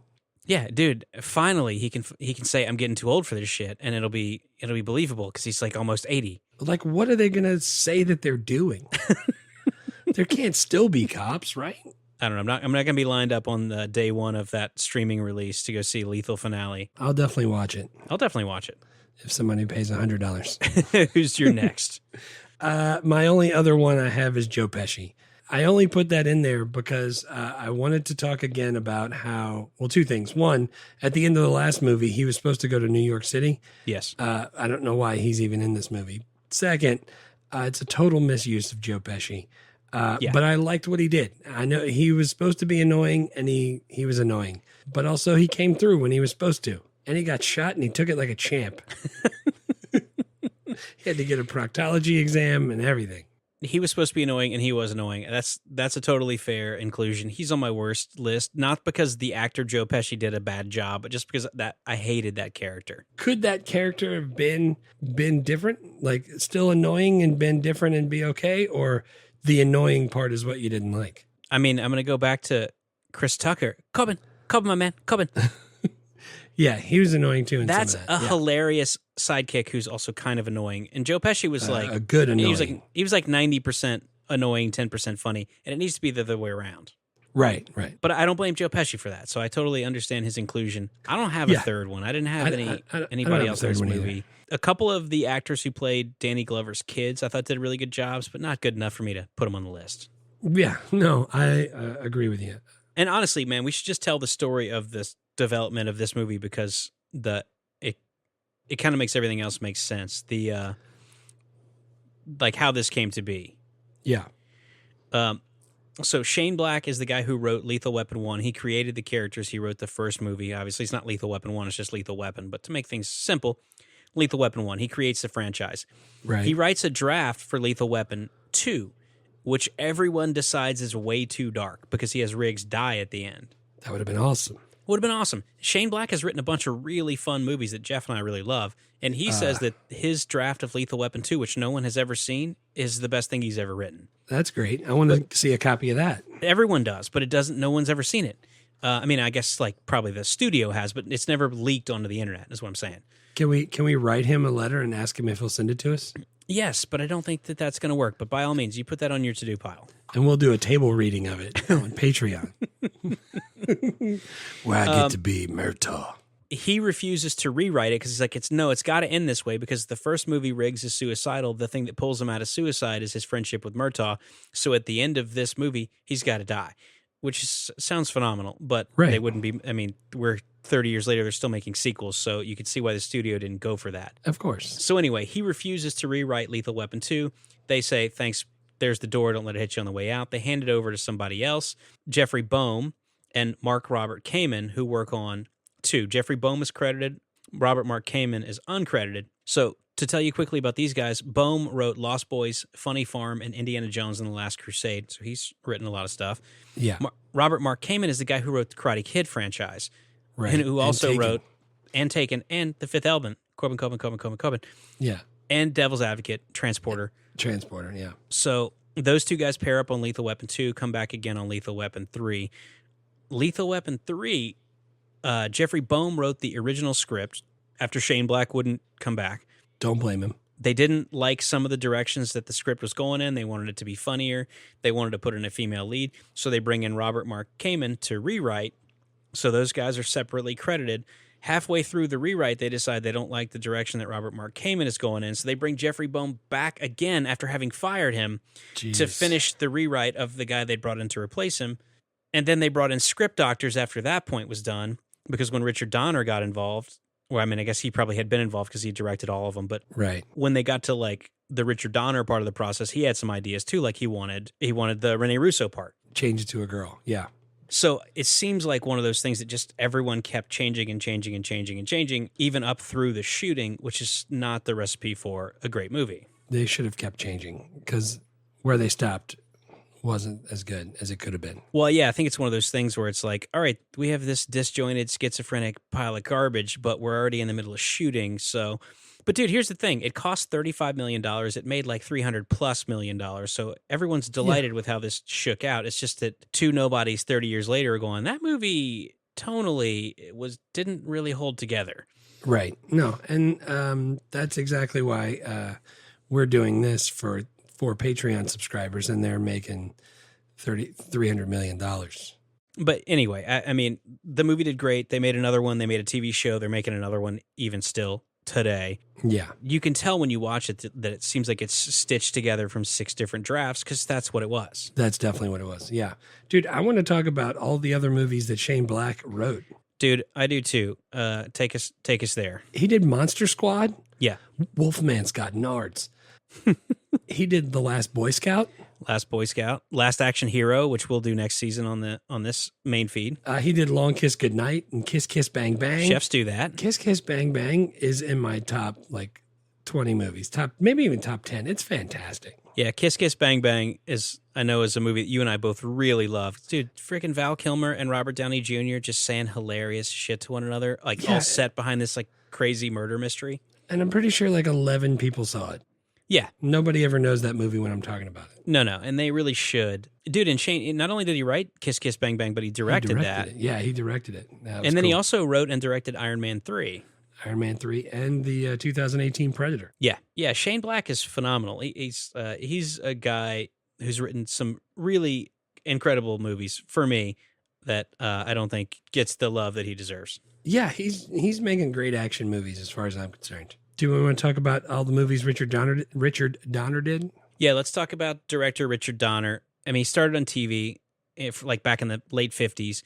Yeah, dude. Finally, he can say I'm getting too old for this shit, and it'll be believable because he's like almost 80.
Like, what are they gonna say that they're doing? There can't still be cops, right?
I don't know. I'm not gonna be lined up on the day one of that streaming release to go see Lethal Finale.
I'll definitely watch it.
I'll definitely watch it
if somebody pays $100.
Who's your next?
My only other one I have is Joe Pesci. I only put that in there because I wanted to talk again about how, well, two things. One, at the end of the last movie, he was supposed to go to New York City.
Yes.
I don't know why he's even in this movie. Second, it's a total misuse of Joe Pesci. But I liked what he did. I know he was supposed to be annoying, and he was annoying. But also he came through when he was supposed to. And he got shot, and he took it like a champ. He had to get a proctology exam and everything.
He was supposed to be annoying, and he was annoying. That's a totally fair inclusion. He's on my worst list, not because the actor Joe Pesci did a bad job, but just because that I hated that character.
Could that character have been different? Like, still annoying and been different and be okay? Or the annoying part is what you didn't like?
I mean, I'm going to go back to Chris Tucker. Cobbin, my man, Cobbin.
Yeah, he was annoying too.
That's a hilarious sidekick who's also kind of annoying. And Joe Pesci was like
a good annoying.
He was like 90% annoying, 10% funny, and it needs to be the other way around.
Right.
But I don't blame Joe Pesci for that. So I totally understand his inclusion. I don't have a third one. I didn't have anybody else in this movie. A couple of the actors who played Danny Glover's kids, I thought did really good jobs, but not good enough for me to put them on the list.
Yeah, no, I agree with you.
And honestly, man, we should just tell the story of this development of this movie because it kind of makes everything else make sense. The like how this came to be.
Yeah.
So Shane Black is the guy who wrote Lethal Weapon 1. He created the characters. He wrote the first movie. Obviously, it's not Lethal Weapon 1. It's just Lethal Weapon. But to make things simple, Lethal Weapon 1. He creates the franchise.
Right.
He writes a draft for Lethal Weapon 2, which everyone decides is way too dark because he has Riggs die at the end.
That would have been awesome.
Would have been awesome. Shane Black has written a bunch of really fun movies that Jeff and I really love, and he says that his draft of Lethal Weapon 2, which no one has ever seen, is the best thing he's ever written.
That's great. I want to see a copy of that.
Everyone does, but it doesn't. No one's ever seen it. I mean, I guess like probably the studio has, but it's never leaked onto the internet, is what I'm saying.
Can we write him a letter and ask him if he'll send it to us?
Yes, but I don't think that that's going to work. But by all means, you put that on your to-do pile.
And we'll do a table reading of it on Patreon. Where I get to be Murtaugh.
He refuses to rewrite it because he's like, it's got to end this way because the first movie, Riggs, is suicidal. The thing that pulls him out of suicide is his friendship with Murtaugh. So at the end of this movie, he's got to die, which sounds phenomenal. But they wouldn't be, I mean, we're 30 years later, they're still making sequels. So you could see why the studio didn't go for that.
Of course.
So anyway, he refuses to rewrite Lethal Weapon 2. They say, thanks, there's the door. Don't let it hit you on the way out. They hand it over to somebody else, Jeffrey Boehm and Mark Robert Kamen, who work on 2. Jeffrey Boehm is credited. Robert Mark Kamen is uncredited. So to tell you quickly about these guys, Boehm wrote Lost Boys, Funny Farm, and Indiana Jones and the Last Crusade. So he's written a lot of stuff.
Yeah.
Robert Mark Kamen is the guy who wrote the Karate Kid franchise.
Right.
And who also wrote and Taken and The Fifth Element. Corbin.
Yeah.
And Devil's Advocate, Transporter,
yeah.
So those two guys pair up on Lethal Weapon 2, come back again on Lethal Weapon 3. Lethal Weapon 3, Jeffrey Boehm wrote the original script after Shane Black wouldn't come back.
Don't blame him.
They didn't like some of the directions that the script was going in. They wanted it to be funnier. They wanted to put in a female lead. So they bring in Robert Mark Kamen to rewrite. So those guys are separately credited. Halfway through the rewrite, they decide they don't like the direction that Robert Mark Kamen is going in. So they bring Jeffrey Boehm back again after having fired him to finish the rewrite of the guy they brought in to replace him. And then they brought in script doctors after that point was done, because when Richard Donner got involved, well, I mean, I guess he probably had been involved because he directed all of them. But when they got to like the Richard Donner part of the process, he had some ideas too. Like he wanted the Rene Russo part.
Change it to a girl. Yeah.
So it seems like one of those things that just everyone kept changing and changing and changing and changing, even up through the shooting, which is not the recipe for a great movie.
They should have kept changing because where they stopped wasn't as good as it could have been.
Well, yeah, I think it's one of those things where it's like, all right, we have this disjointed, schizophrenic pile of garbage, but we're already in the middle of shooting. So, but dude, here's the thing. It cost $35 million. It made like $300+ million. So everyone's delighted with how this shook out. It's just that two nobodies 30 years later are going, that movie tonally didn't really hold together.
Right. No. And that's exactly why we're doing this for Patreon subscribers, and they're making $300 million.
But anyway, I mean, the movie did great. They made another one. They made a TV show. They're making another one even still today.
Yeah.
You can tell when you watch it that it seems like it's stitched together from 6 different drafts because that's what it was.
That's definitely what it was. Yeah. Dude, I want to talk about all the other movies that Shane Black wrote.
Dude, I do too. Take us there.
He did Monster Squad.
Yeah.
Wolfman's Got Nards. He did The Last Boy Scout.
Last Boy Scout. Last Action Hero, which we'll do next season on this main feed.
He did Long Kiss Goodnight and Kiss Kiss Bang Bang.
Chefs do that.
Kiss Kiss Bang Bang is in my top 20 movies. Maybe even top 10. It's fantastic.
Yeah, Kiss Kiss Bang Bang is a movie that you and I both really love. Dude, freaking Val Kilmer and Robert Downey Jr. just saying hilarious shit to one another, all set behind this crazy murder mystery.
And I'm pretty sure 11 people saw it.
Yeah.
Nobody ever knows that movie when I'm talking about it.
No, and they really should. Dude, and Shane, not only did he write Kiss Kiss Bang Bang, but he directed that.
It. Yeah, he directed it.
And then he also wrote and directed Iron Man 3.
Iron Man 3 and the 2018 Predator.
Yeah. Shane Black is phenomenal. He's a guy who's written some really incredible movies for me that I don't think gets the love that he deserves.
Yeah, he's making great action movies as far as I'm concerned. Do we want to talk about all the movies Richard Donner did?
Yeah, let's talk about director Richard Donner. I mean, he started on TV back in the late 50s,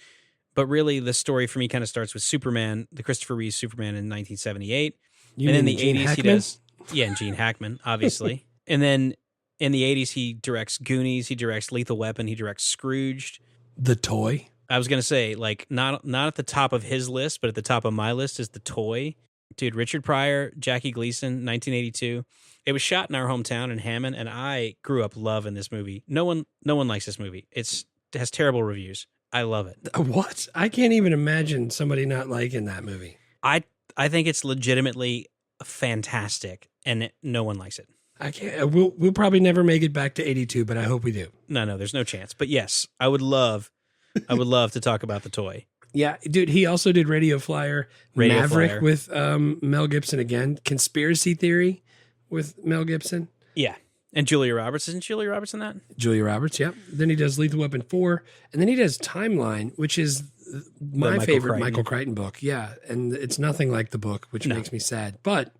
but really the story for me kind of starts with Superman, the Christopher Reeve Superman in 1978. And in the 80s he does... Yeah, and Gene Hackman, obviously. And then in the 80s he directs Goonies, he directs Lethal Weapon, he directs Scrooged.
The Toy.
I was going to say, not at the top of his list, but at the top of my list is The Toy. Dude, Richard Pryor, Jackie Gleason, 1982. It was shot in our hometown in Hammond, and I grew up loving this movie. No one likes this movie. It has terrible reviews. I love it.
What? I can't even imagine somebody not liking that movie.
I think it's legitimately fantastic, and no one likes it.
I can't. We'll probably never make it back to 82, but I hope we do.
No, there's no chance. But yes, I would love to talk about The Toy.
Yeah, dude, he also did Radio Flyer, Maverick with Mel Gibson again, Conspiracy Theory with Mel Gibson.
Yeah, and Julia Roberts. Isn't Julia Roberts in that?
Julia Roberts, yep. Then he does Lethal Weapon 4, and then he does Timeline, which is my favorite Michael Crichton book. Yeah, and it's nothing like the book, which makes me sad. But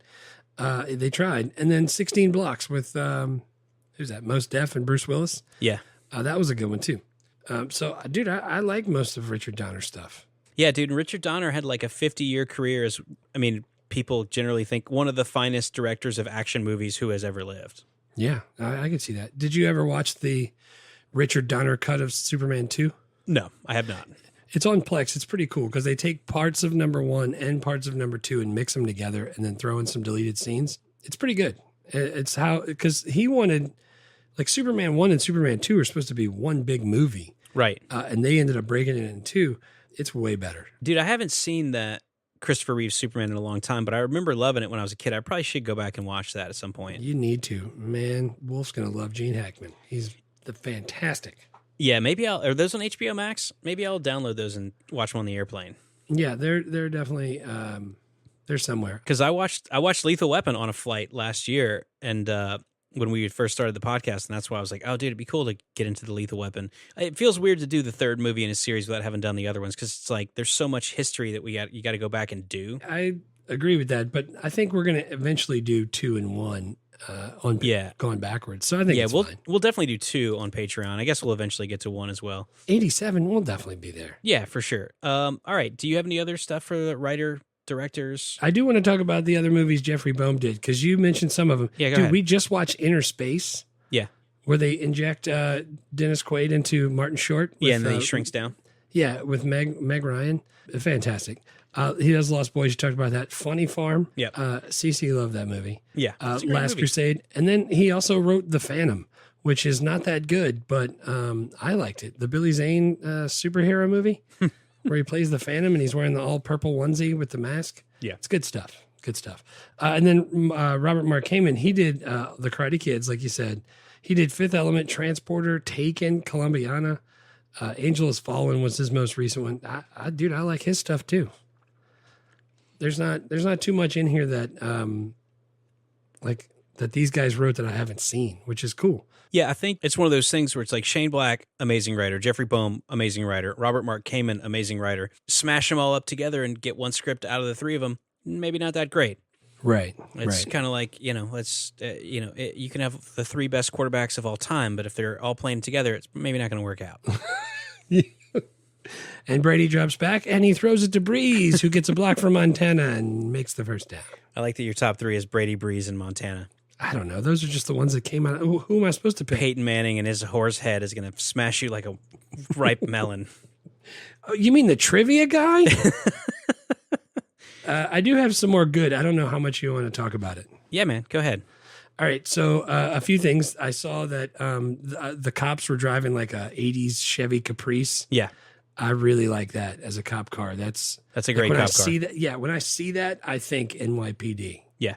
they tried. And then 16 Blocks with, who's that, Mos Def and Bruce Willis?
Yeah.
That was a good one, too. So, dude, I like most of Richard Donner's stuff.
Yeah, dude, and Richard Donner had a 50-year career people generally think one of the finest directors of action movies who has ever lived.
Yeah, I can see that. Did you ever watch the Richard Donner cut of Superman 2?
No, I have not.
It's on Plex. It's pretty cool because they take parts of number 1 and parts of number 2 and mix them together and then throw in some deleted scenes. It's pretty good. It's because he wanted, Superman 1 and Superman 2 are supposed to be one big movie.
Right.
And they ended up breaking it in 2. It's way better.
Dude, I haven't seen that Christopher Reeve Superman in a long time, but I remember loving it when I was a kid. I probably should go back and watch that at some point.
You need to. Man, Wolf's going to love Gene Hackman. He's fantastic.
Yeah, maybe are those on HBO Max? Maybe I'll download those and watch them on the airplane.
Yeah, they're definitely, they're somewhere.
Because I watched Lethal Weapon on a flight last year, and when we first started the podcast, and that's why I was like, oh, dude, it'd be cool to get into the Lethal Weapon. It feels weird to do the third movie in a series without having done the other ones, because it's there's so much history that you got to go back and do.
I agree with that, but I think we're going to eventually do 2 and 1 going backwards. So I think it's fine.
We'll definitely do 2 on Patreon. I guess we'll eventually get to 1 as well.
87, we'll definitely be there.
Yeah, for sure. All right. Do you have any other stuff for the writer directors.
I do want to talk about the other movies Jeffrey Boehm did, because you mentioned some of them.
Yeah, go
Dude,
ahead.
we just watched Inner Space,
Yeah.
where they inject Dennis Quaid into Martin Short.
Yeah, and then he shrinks down.
Yeah, with Meg Ryan. Fantastic. He does Lost Boys. You talked about that. Funny Farm.
Yeah.
Cece loved that movie.
Yeah. It's a great
Last
movie.
Crusade. And then he also wrote The Phantom, which is not that good, but I liked it. The Billy Zane superhero movie where he plays the Phantom and he's wearing the all purple onesie with the mask.
Yeah.
It's good stuff. Good stuff. And then Robert Mark Kamen, he did The Karate Kids, like you said. He did Fifth Element, Transporter, Taken, Columbiana. Angel Has Fallen was his most recent one. Dude, I like his stuff too. There's not too much in here that that these guys wrote that I haven't seen, which is cool.
Yeah, I think it's one of those things where it's like Shane Black, amazing writer, Jeffrey Boehm, amazing writer, Robert Mark Kamen, amazing writer. Smash them all up together and get one script out of the three of them. Maybe not that great.
Right.
It's kind of like, let's, you can have the three best quarterbacks of all time, but if they're all playing together, it's maybe not going to work out.
And Brady drops back and he throws it to Breeze, who gets a block from Montana and makes the first down.
I like that your top three is Brady, Breeze, and Montana.
I don't know. Those are just the ones that came out. Who am I supposed to pick?
Peyton Manning and his horse head is going to smash you like a ripe melon.
Oh, you mean the trivia guy? I do have some more good. I don't know how much you want to talk about it.
Yeah, man. Go ahead.
All right. So a few things. I saw that the cops were driving like a 80s Chevy Caprice.
Yeah.
I really like that as a cop car. That's
a great
when
cop
I
car.
see that, yeah, when I see that, I think NYPD.
Yeah.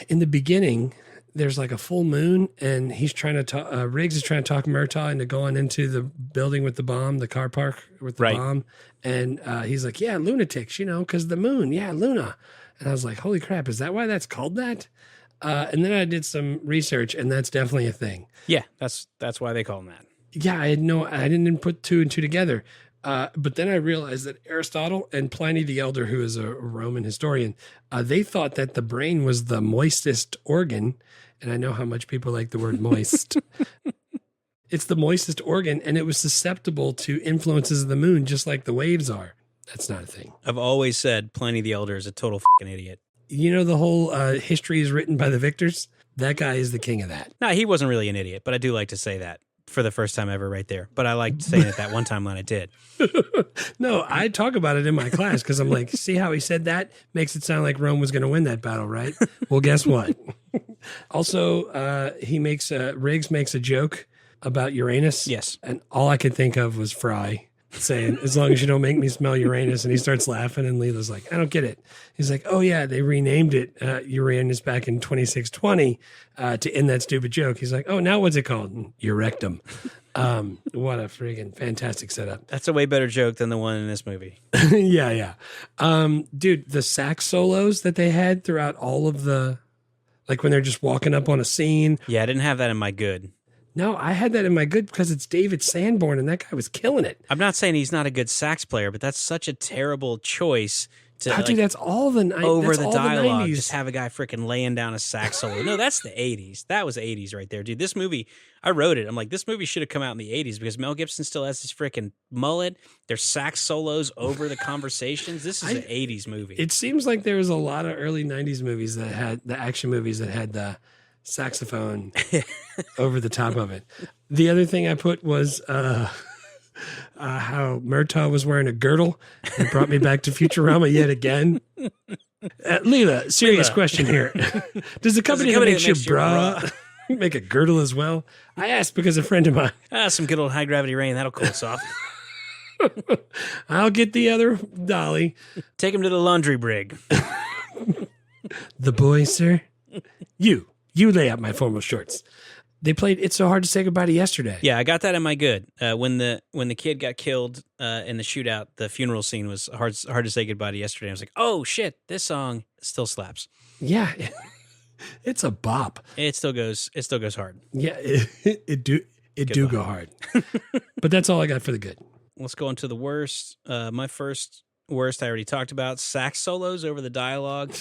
In the beginning, there's like a full moon, and he's trying to talk. Riggs is trying to talk Murtaugh into going into the building with the bomb, the car park with the bomb, and he's like, "Yeah, lunatics, because the moon, yeah, Luna." And I was like, "Holy crap, is that why that's called that?" And then I did some research, and that's definitely a thing.
Yeah, that's why they call him that.
Yeah, I didn't put two and two together. But then I realized that Aristotle and Pliny the Elder, who is a Roman historian, they thought that the brain was the moistest organ. And I know how much people like the word moist. It's the moistest organ, and it was susceptible to influences of the moon, just like the waves are. That's not a thing.
I've always said Pliny the Elder is a total fucking idiot.
The whole history is written by the victors? That guy is the king of that.
No, he wasn't really an idiot, but I do like to say that for the first time ever right there. But I liked saying it that one time when I did.
No, I talk about it in my class because I'm like, see how he said that? Makes it sound like Rome was going to win that battle, right? Well, guess what? Also, Riggs makes a joke about Uranus.
Yes.
And all I could think of was Fry saying, as long as you don't make me smell Uranus. And he starts laughing, and Leela's like, I don't get it. He's like, oh yeah, they renamed it Uranus back in 2620 to end that stupid joke. He's like, oh, now what's it called? Urectum. What a friggin' fantastic setup.
That's a way better joke than the one in this movie.
Yeah. Dude, the sax solos that they had throughout all of like when they're just walking up on a scene.
Yeah, I didn't have that in my good.
No, I had that in my good because it's David Sanborn, and that guy was killing it.
I'm not saying he's not a good sax player, but that's such a terrible choice to
Dude, that's all the
over
that's
the
all
dialogue.
90s.
Just have a guy freaking laying down a sax solo. No, that's the 80s. That was 80s right there, dude. This movie, I wrote it. I'm like, this movie should have come out in the 80s because Mel Gibson still has his freaking mullet. There's sax solos over the conversations. This is an 80s movie.
It seems like there was a lot of early 90s movies that had the action movies that had the saxophone over the top of it. The other thing I put was how Murtaugh was wearing a girdle. It brought me back to Futurama yet again. Leela, serious question here. Does the company that makes your bra make a girdle as well? I asked because a friend of mine.
Some good old high gravity rain. That'll cool us off.
I'll get the other dolly.
Take him to the laundry brig.
The boy, sir. You lay out my formal shorts. They played It's So Hard to Say Goodbye to Yesterday.
Yeah, I got that in my good. When the kid got killed in the shootout, the funeral scene was hard to say goodbye to yesterday. I was like, oh shit, this song still slaps.
Yeah, it's a bop.
It still goes hard.
Yeah, it do go hard. But that's all I got for the good.
Let's go on to the worst. My first worst I already talked about. Sax solos over the dialogue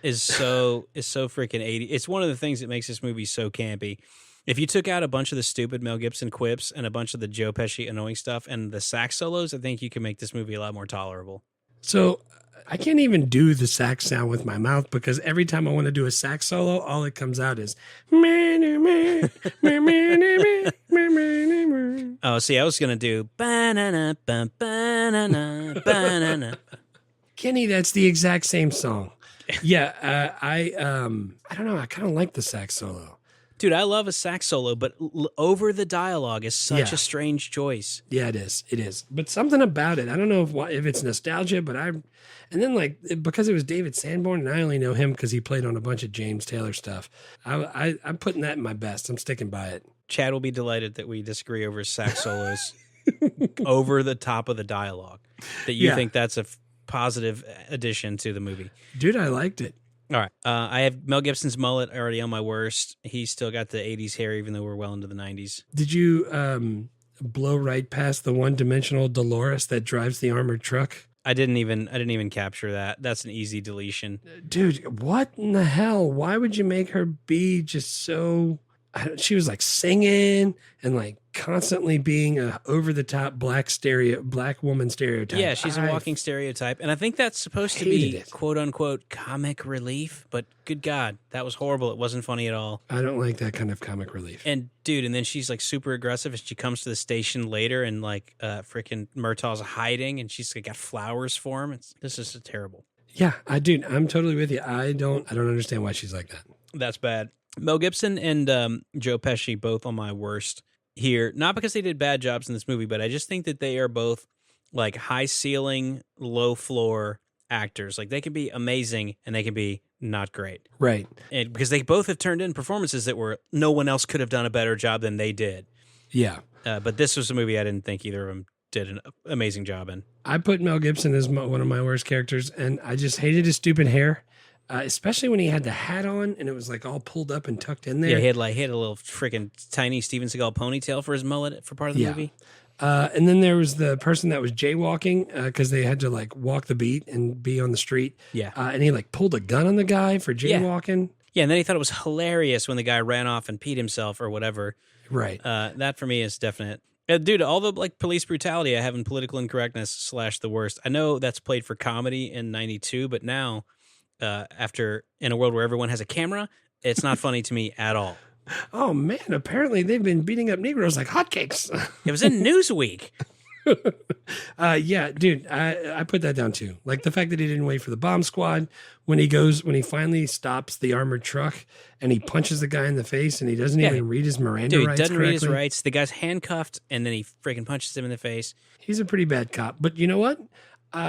is so freaking 80. It's one of the things that makes this movie so campy. If you took out a bunch of the stupid Mel Gibson quips and a bunch of the Joe Pesci annoying stuff and the sax solos, I think you can make this movie a lot more tolerable.
So I can't even do the sax sound with my mouth because every time I want to do a sax solo, all it comes out is.
Oh, see, I was going to do banana, banana, banana.
Kenny, that's the exact same song. Yeah, I don't know. I kind of like the sax solo.
Dude, I love a sax solo, but over the dialogue is such
Yeah.
a strange choice.
Yeah, it is. It is. But something about it. I don't know if it's nostalgia, but and then like because it was David Sanborn, and I only know him because he played on a bunch of James Taylor stuff. I'm putting that in my best. I'm sticking by it.
Chad will be delighted that we disagree over sax solos over the top of the dialogue. That you think that's a positive addition to the movie.
Dude, I liked it.
All right. I have Mel Gibson's mullet already on my worst. He's still got the 80s hair, even though we're well into the 90s.
Did you blow right past the one-dimensional Dolores that drives the armored truck?
I didn't even capture that. That's an easy deletion.
Dude, what in the hell? Why would you make her be just so... She was like singing and like constantly being a over-the-top black woman stereotype.
Yeah, she's a walking stereotype. And I think that's supposed to be quote-unquote comic relief. But good God, that was horrible. It wasn't funny at all.
I don't like that kind of comic relief.
And dude, and then she's like super aggressive as she comes to the station later and like freaking Murtaugh's hiding and she's got flowers for him. This is terrible.
Yeah, I'm totally with you. I don't understand why she's like that.
That's bad. Mel Gibson and Joe Pesci both on my worst here. Not because they did bad jobs in this movie, but I just think that they are both like high ceiling, low floor actors. Like they can be amazing and they can be not great.
Right.
And because they both have turned in performances that were no one else could have done a better job than they did.
Yeah.
But this was a movie I didn't think either of them did an amazing job in.
I put Mel Gibson as one of my worst characters, and I just hated his stupid hair. Especially when he had the hat on and it was like all pulled up and tucked in there.
Yeah, he had a little freaking tiny Steven Seagal ponytail for his mullet for part of the movie.
And then there was the person that was jaywalking because they had to like walk the beat and be on the street.
Yeah.
And he like pulled a gun on the guy for jaywalking.
Yeah, and then he thought it was hilarious when the guy ran off and peed himself or whatever.
Right.
That for me is definite. Dude, all the like police brutality I have in political incorrectness / the worst. I know that's played for comedy in 92, but now... after in a world where everyone has a camera, it's not funny to me at all.
Oh man, apparently they've been beating up Negroes like hotcakes.
It was in Newsweek.
Yeah, dude, I put that down too. Like the fact that he didn't wait for the bomb squad when he finally stops the armored truck and he punches the guy in the face and he doesn't even read his Miranda rights.
Doesn't
correctly.
read his rights. The guy's handcuffed and then he freaking punches him in the face.
He's a pretty bad cop, but you know what?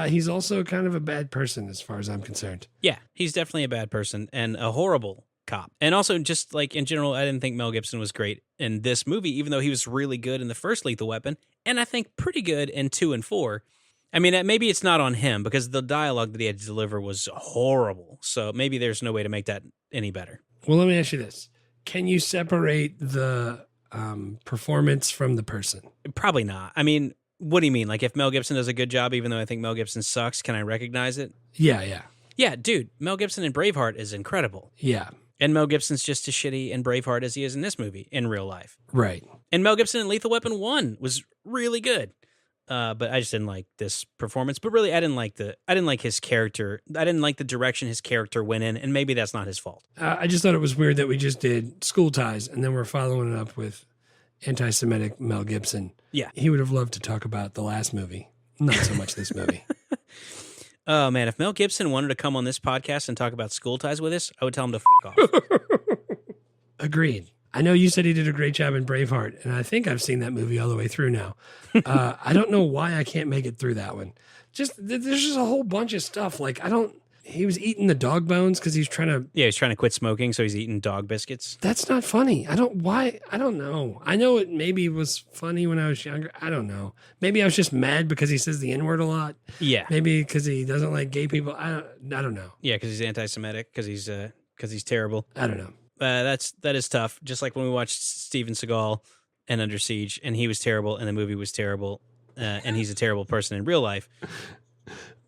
He's also kind of a bad person as far as I'm concerned.
Yeah, he's definitely a bad person and a horrible cop. And also just like in general, I didn't think Mel Gibson was great in this movie, even though he was really good in the first Lethal Weapon. And I think pretty good in 2 and 4. I mean, maybe it's not on him because the dialogue that he had to deliver was horrible. So maybe there's no way to make that any better.
Well, let me ask you this. Can you separate the performance from the person?
Probably not. I mean, what do you mean? Like if Mel Gibson does a good job, even though I think Mel Gibson sucks, can I recognize it?
Yeah.
Yeah, dude, Mel Gibson in Braveheart is incredible.
Yeah.
And Mel Gibson's just as shitty in Braveheart as he is in this movie in real life.
Right.
And Mel Gibson in Lethal Weapon 1 was really good. But I just didn't like this performance. But really, I didn't like his character. I didn't like the direction his character went in, and maybe that's not his fault.
I just thought it was weird that we just did School Ties, and then we're following it up with anti-Semitic Mel Gibson.
Yeah.
He would have loved to talk about the last movie, not so much this movie.
Oh, man, if Mel Gibson wanted to come on this podcast and talk about School Ties with us, I would tell him to fuck off.
Agreed. I know you said he did a great job in Braveheart, and I think I've seen that movie all the way through now. I don't know why I can't make it through that one. There's just a whole bunch of stuff. Like, he was eating the dog bones because he's trying to...
Yeah, he's trying to quit smoking, so he's eating dog biscuits.
That's not funny. I don't know. I know it maybe was funny when I was younger. I don't know. Maybe I was just mad because he says the N-word a lot.
Yeah.
Maybe because he doesn't like gay people. I don't know.
Yeah, because he's anti-Semitic, because he's terrible.
I don't know.
That is tough. Just like when we watched Steven Seagal and Under Siege, and he was terrible, and the movie was terrible, and he's a terrible person in real life.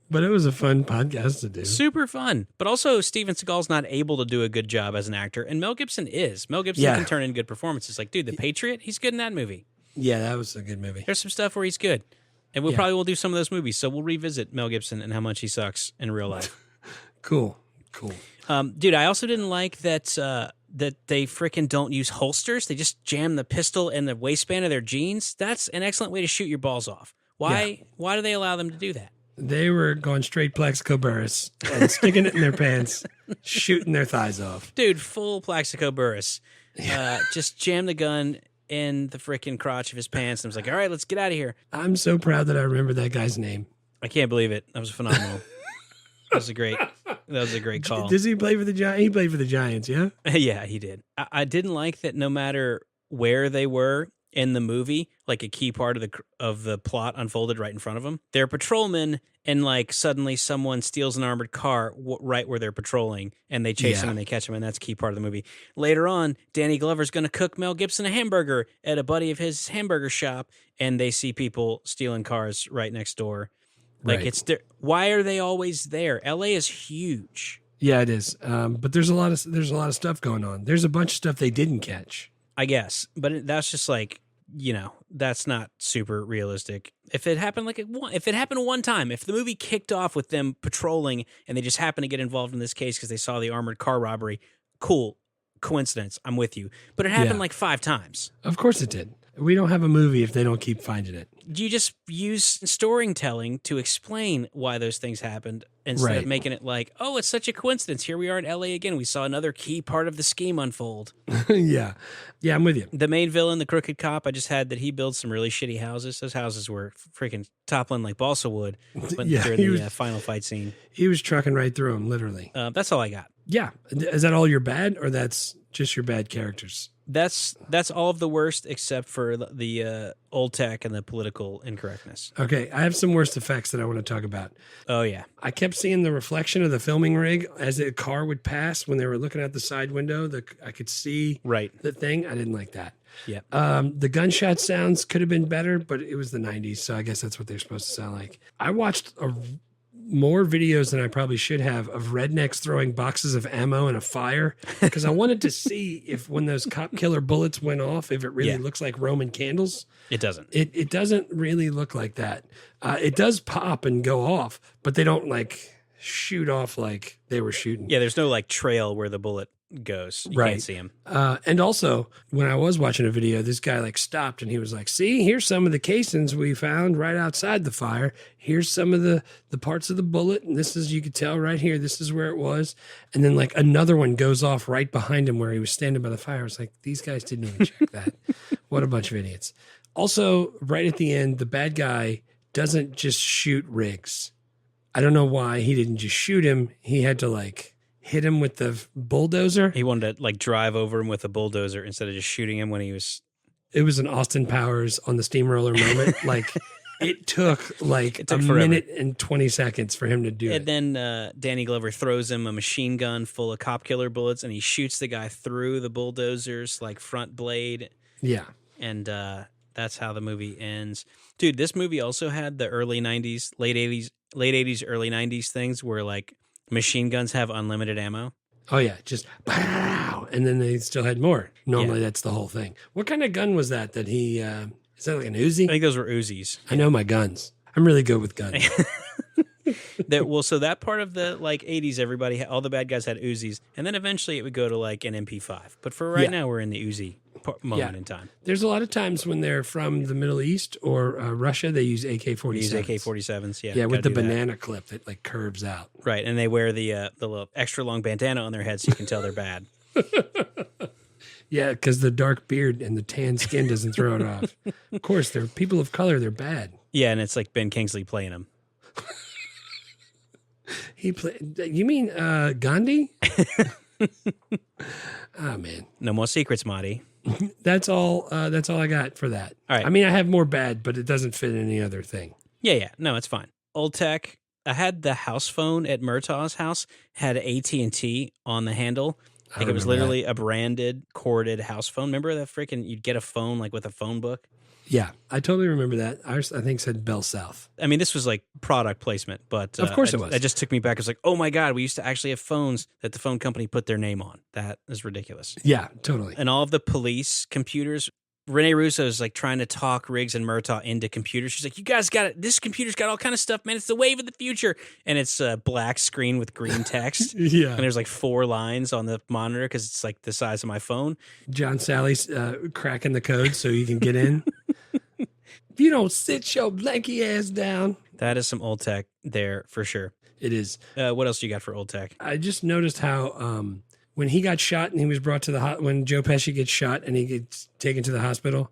But it was a fun podcast to do.
Super fun. But also, Steven Seagal's not able to do a good job as an actor, and Mel Gibson is. Mel Gibson can turn in good performances. Like, dude, The Patriot, he's good in that movie.
Yeah, that was a good movie.
There's some stuff where he's good. And we
Yeah.
probably will do some of those movies. So we'll revisit Mel Gibson and how much he sucks in real life.
Cool.
Dude, I also didn't like that that they freaking don't use holsters. They just jam the pistol in the waistband of their jeans. That's an excellent way to shoot your balls off. Why do they allow them to do that?
They were going straight Plexico Burris and sticking it in their pants, shooting their thighs off.
Dude, full Plaxico Burris. Just jammed the gun in the freaking crotch of his pants and was like, all right, let's get out of here.
I'm so proud that I remember that guy's name.
I can't believe it. That was phenomenal. That was a great call.
Does he play for the Giants? He played for the Giants, yeah?
Yeah, he did. I didn't like that no matter where they were in the movie, like a key part of the plot unfolded right in front of them. They're patrolmen, and like suddenly someone steals an armored car right where they're patrolling, and they chase them and they catch him, and that's a key part of the movie. Later on, Danny Glover's going to cook Mel Gibson a hamburger at a buddy of his hamburger shop, and they see people stealing cars right next door. Like why are they always there? LA is huge.
Yeah, it is. But there's a lot of stuff going on. There's a bunch of stuff they didn't catch,
I guess, but that's just like, that's not super realistic. If it happened one time, if the movie kicked off with them patrolling and they just happened to get involved in this case because they saw the armored car robbery, cool, coincidence, I'm with you. But it happened like 5 times.
Of course it did. We don't have a movie if they don't keep finding it.
You just use storytelling to explain why those things happened instead of making it like, oh, it's such a coincidence. Here we are in LA again. We saw another key part of the scheme unfold.
Yeah, I'm with you.
The main villain, the crooked cop, I just had that he builds some really shitty houses. Those houses were freaking toppling like balsa wood during the final fight scene.
He was trucking right through them, literally.
That's all I got.
Yeah. Is that all your bad, or that's just your bad characters?
That's all of the worst except for the old tech and the political incorrectness.
Okay, I have some worst effects that I want to talk about.
Oh, yeah.
I kept seeing the reflection of the filming rig as a car would pass when they were looking out the side window. I could see the thing. I didn't like that.
Yeah.
The gunshot sounds could have been better, but it was the 90s, so I guess that's what they're supposed to sound like. I watched more videos than I probably should have of rednecks throwing boxes of ammo in a fire because I wanted to see if when those cop killer bullets went off, if it really looks like Roman candles.
It doesn't.
It doesn't really look like that. It does pop and go off, but they don't like shoot off like they were shooting.
Yeah, there's no like trail where the bullet goes. You can't see him.
And also, when I was watching a video, this guy like stopped and he was like, see, here's some of the casings we found right outside the fire. Here's some of the parts of the bullet. And this is, you could tell right here, this is where it was. And then like another one goes off right behind him where he was standing by the fire. I was like, these guys didn't even check that. What a bunch of idiots. Also, right at the end, the bad guy doesn't just shoot Riggs. I don't know why he didn't just shoot him. He had to like hit him with the bulldozer.
He wanted to like drive over him with a bulldozer instead of just shooting him when he was.
It was an Austin Powers on the steamroller moment. Like it took like a
forever.
minute and 20 seconds for him to do it.
And then Danny Glover throws him a machine gun full of cop killer bullets and he shoots the guy through the bulldozer's like front blade.
Yeah.
And that's how the movie ends. Dude, this movie also had the early 90s, late 80s, early 90s things where like machine guns have unlimited ammo.
Oh, yeah. Just, and then they still had more. Normally, that's the whole thing. What kind of gun was that he, is that like an Uzi?
I think those were Uzis.
I know my guns. I'm really good with guns.
So that part of the like 80s, all the bad guys had Uzis. And then eventually it would go to like an MP5. But for right now, we're in the Uzi moment in time.
There's a lot of times when they're from the Middle East or Russia, they use AK-47s.
They use AK-47s, yeah.
Yeah, with the banana clip that like curves out.
Right, and they wear the little extra long bandana on their head so you can tell they're bad.
Yeah, because the dark beard and the tan skin doesn't throw it off. Of course, they're people of color. They're bad.
Yeah, and it's like Ben Kingsley playing them.
You mean Gandhi? Oh, man.
No more secrets, Marty.
That's all I got for that.
All right.
I mean, I have more bad, but it doesn't fit in any other thing.
Yeah. No, it's fine. Old tech. I had the house phone at Murtaugh's house, had AT&T on the handle. Like it was literally a branded, corded house phone. Remember that you'd get a phone like with a phone book?
Yeah, I totally remember that. Ours, I think, said Bell South.
I mean, this was like product placement, but
of course it was.
It just took me back. I was like, oh my God, we used to actually have phones that the phone company put their name on. That is ridiculous.
Yeah, totally.
And all of the police computers Rene Russo is like trying to talk Riggs and Murtaugh into computers. She's like, "You guys got it. This computer's got all kind of stuff, man. It's the wave of the future." And it's a black screen with green text.
Yeah.
And there's like 4 lines on the monitor because it's like the size of my phone.
John Sally's cracking the code so you can get in. If you don't sit your blanky ass down.
That is some old tech there for sure.
It is.
What else do you got for old tech?
I just noticed how when he got shot and he was brought to the when Joe Pesci gets shot and he gets taken to the hospital,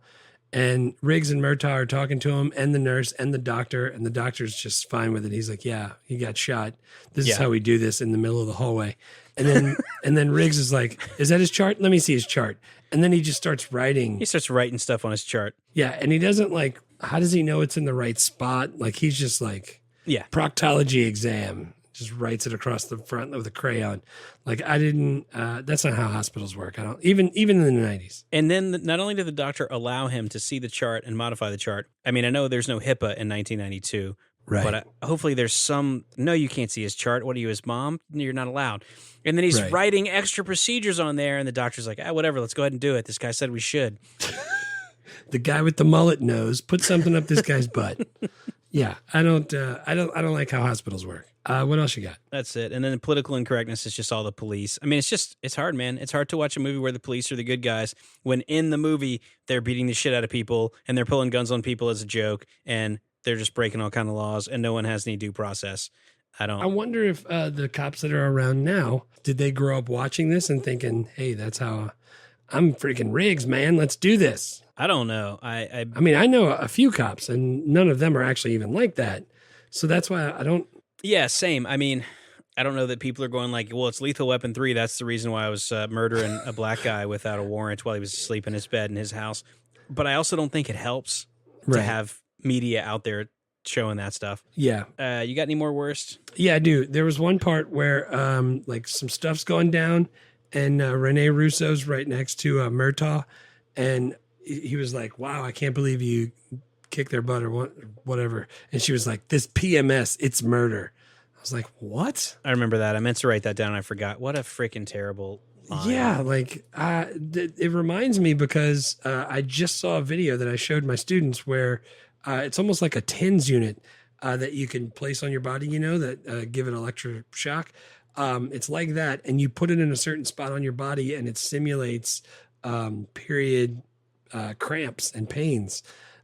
and Riggs and Murtaugh are talking to him, and the nurse and the doctor's just fine with it. He's like, "Yeah, he got shot. This is how we do this in the middle of the hallway." And then Riggs is like, "Is that his chart? Let me see his chart." And then he just starts writing.
He starts writing stuff on his chart.
Yeah, and he doesn't like. How does he know it's in the right spot? Like he's just like, proctology exam. Just writes it across the front with a crayon. Like I didn't. That's not how hospitals work. I don't even in the 90s.
And then not only did the doctor allow him to see the chart and modify the chart. I mean, I know there's no HIPAA in 1992,
right?
But hopefully there's some. No, you can't see his chart. What are you, his mom? You're not allowed. And then he's writing extra procedures on there, and the doctor's like, whatever. Let's go ahead and do it. This guy said we should.
The guy with the mullet nose put something up this guy's butt. Yeah, I don't like how hospitals work. What else you got?
That's it. And then the political incorrectness is just all the police. I mean, it's hard, man. It's hard to watch a movie where the police are the good guys when in the movie they're beating the shit out of people and they're pulling guns on people as a joke and they're just breaking all kind of laws and no one has any due process. I
wonder if the cops that are around now, did they grow up watching this and thinking, hey, that's how I'm freaking Riggs, man. Let's do this.
I don't know. I
mean, I know a few cops and none of them are actually even like that. So that's why I don't.
Yeah, same. I mean, I don't know that people are going like, well, it's Lethal Weapon 3. That's the reason why I was murdering a black guy without a warrant while he was asleep in his bed in his house. But I also don't think it helps to have media out there showing that stuff.
Yeah.
You got any more worst?
Yeah, I do. There was one part where like some stuff's going down and Rene Russo's right next to Murtaugh. And he was like, wow, I can't believe you kick their butt or whatever. And she was like, this PMS, it's murder. I was like, what?
I remember that. I meant to write that down and I forgot. What a freaking terrible line.
Yeah, like it reminds me because I just saw a video that I showed my students where it's almost like a TENS unit that you can place on your body, that give it electroshock. It's like that. And you put it in a certain spot on your body and it simulates period cramps and pains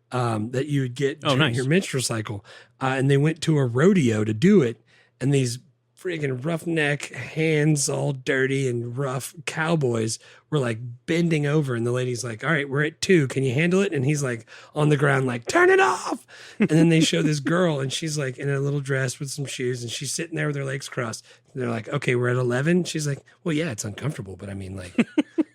that you would get during your menstrual cycle. And they went to a rodeo to do it. And these friggin' roughneck, hands all dirty and rough cowboys were like bending over. And the lady's like, all right, we're at 2. Can you handle it? And he's like on the ground, like, turn it off. And then they show this girl and she's like in a little dress with some shoes and she's sitting there with her legs crossed. And they're like, okay, we're at 11. She's like, well, yeah, it's uncomfortable, but I mean, like,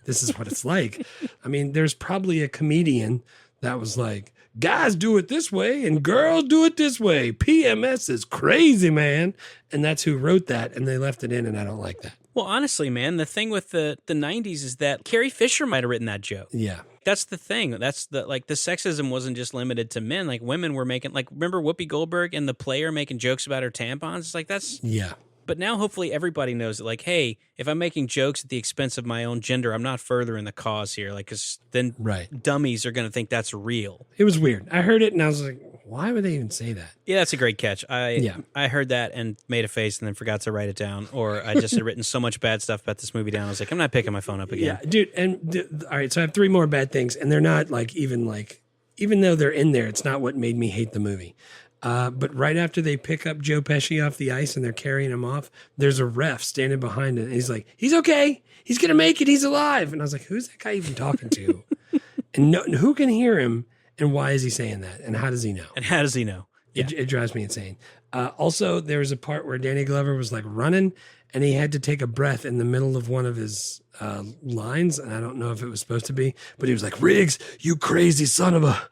this is what it's like. I mean, there's probably a comedian that was like, guys do it this way and girls do it this way. PMS is crazy, man. And that's who wrote that. And they left it in, and I don't like that.
Well, honestly, man, the thing with the 90s is that Carrie Fisher might have written that joke.
Yeah.
That's the thing. That's the sexism wasn't just limited to men. Like women were making, like, remember Whoopi Goldberg and The Player making jokes about her tampons? It's like, that's...
Yeah.
But now hopefully everybody knows that, like, hey, if I'm making jokes at the expense of my own gender, I'm not furthering the cause here. Like, because then dummies are going to think that's real.
It was weird. I heard it and I was like, why would they even say that?
Yeah, that's a great catch. I heard that and made a face and then forgot to write it down. Or I just had written so much bad stuff about this movie down. I was like, I'm not picking my phone up again.
Yeah, dude. All right, so I have 3 more bad things. And they're not even though they're in there, it's not what made me hate the movie. But right after they pick up Joe Pesci off the ice and they're carrying him off, there's a ref standing behind it. And he's like, he's okay. He's going to make it. He's alive. And I was like, who's that guy even talking to? And who can hear him? And why is he saying that? And how does he know?
Yeah.
It drives me insane. Also, there was a part where Danny Glover was like running and he had to take a breath in the middle of one of his lines. And I don't know if it was supposed to be, but he was like, Riggs, you crazy son of a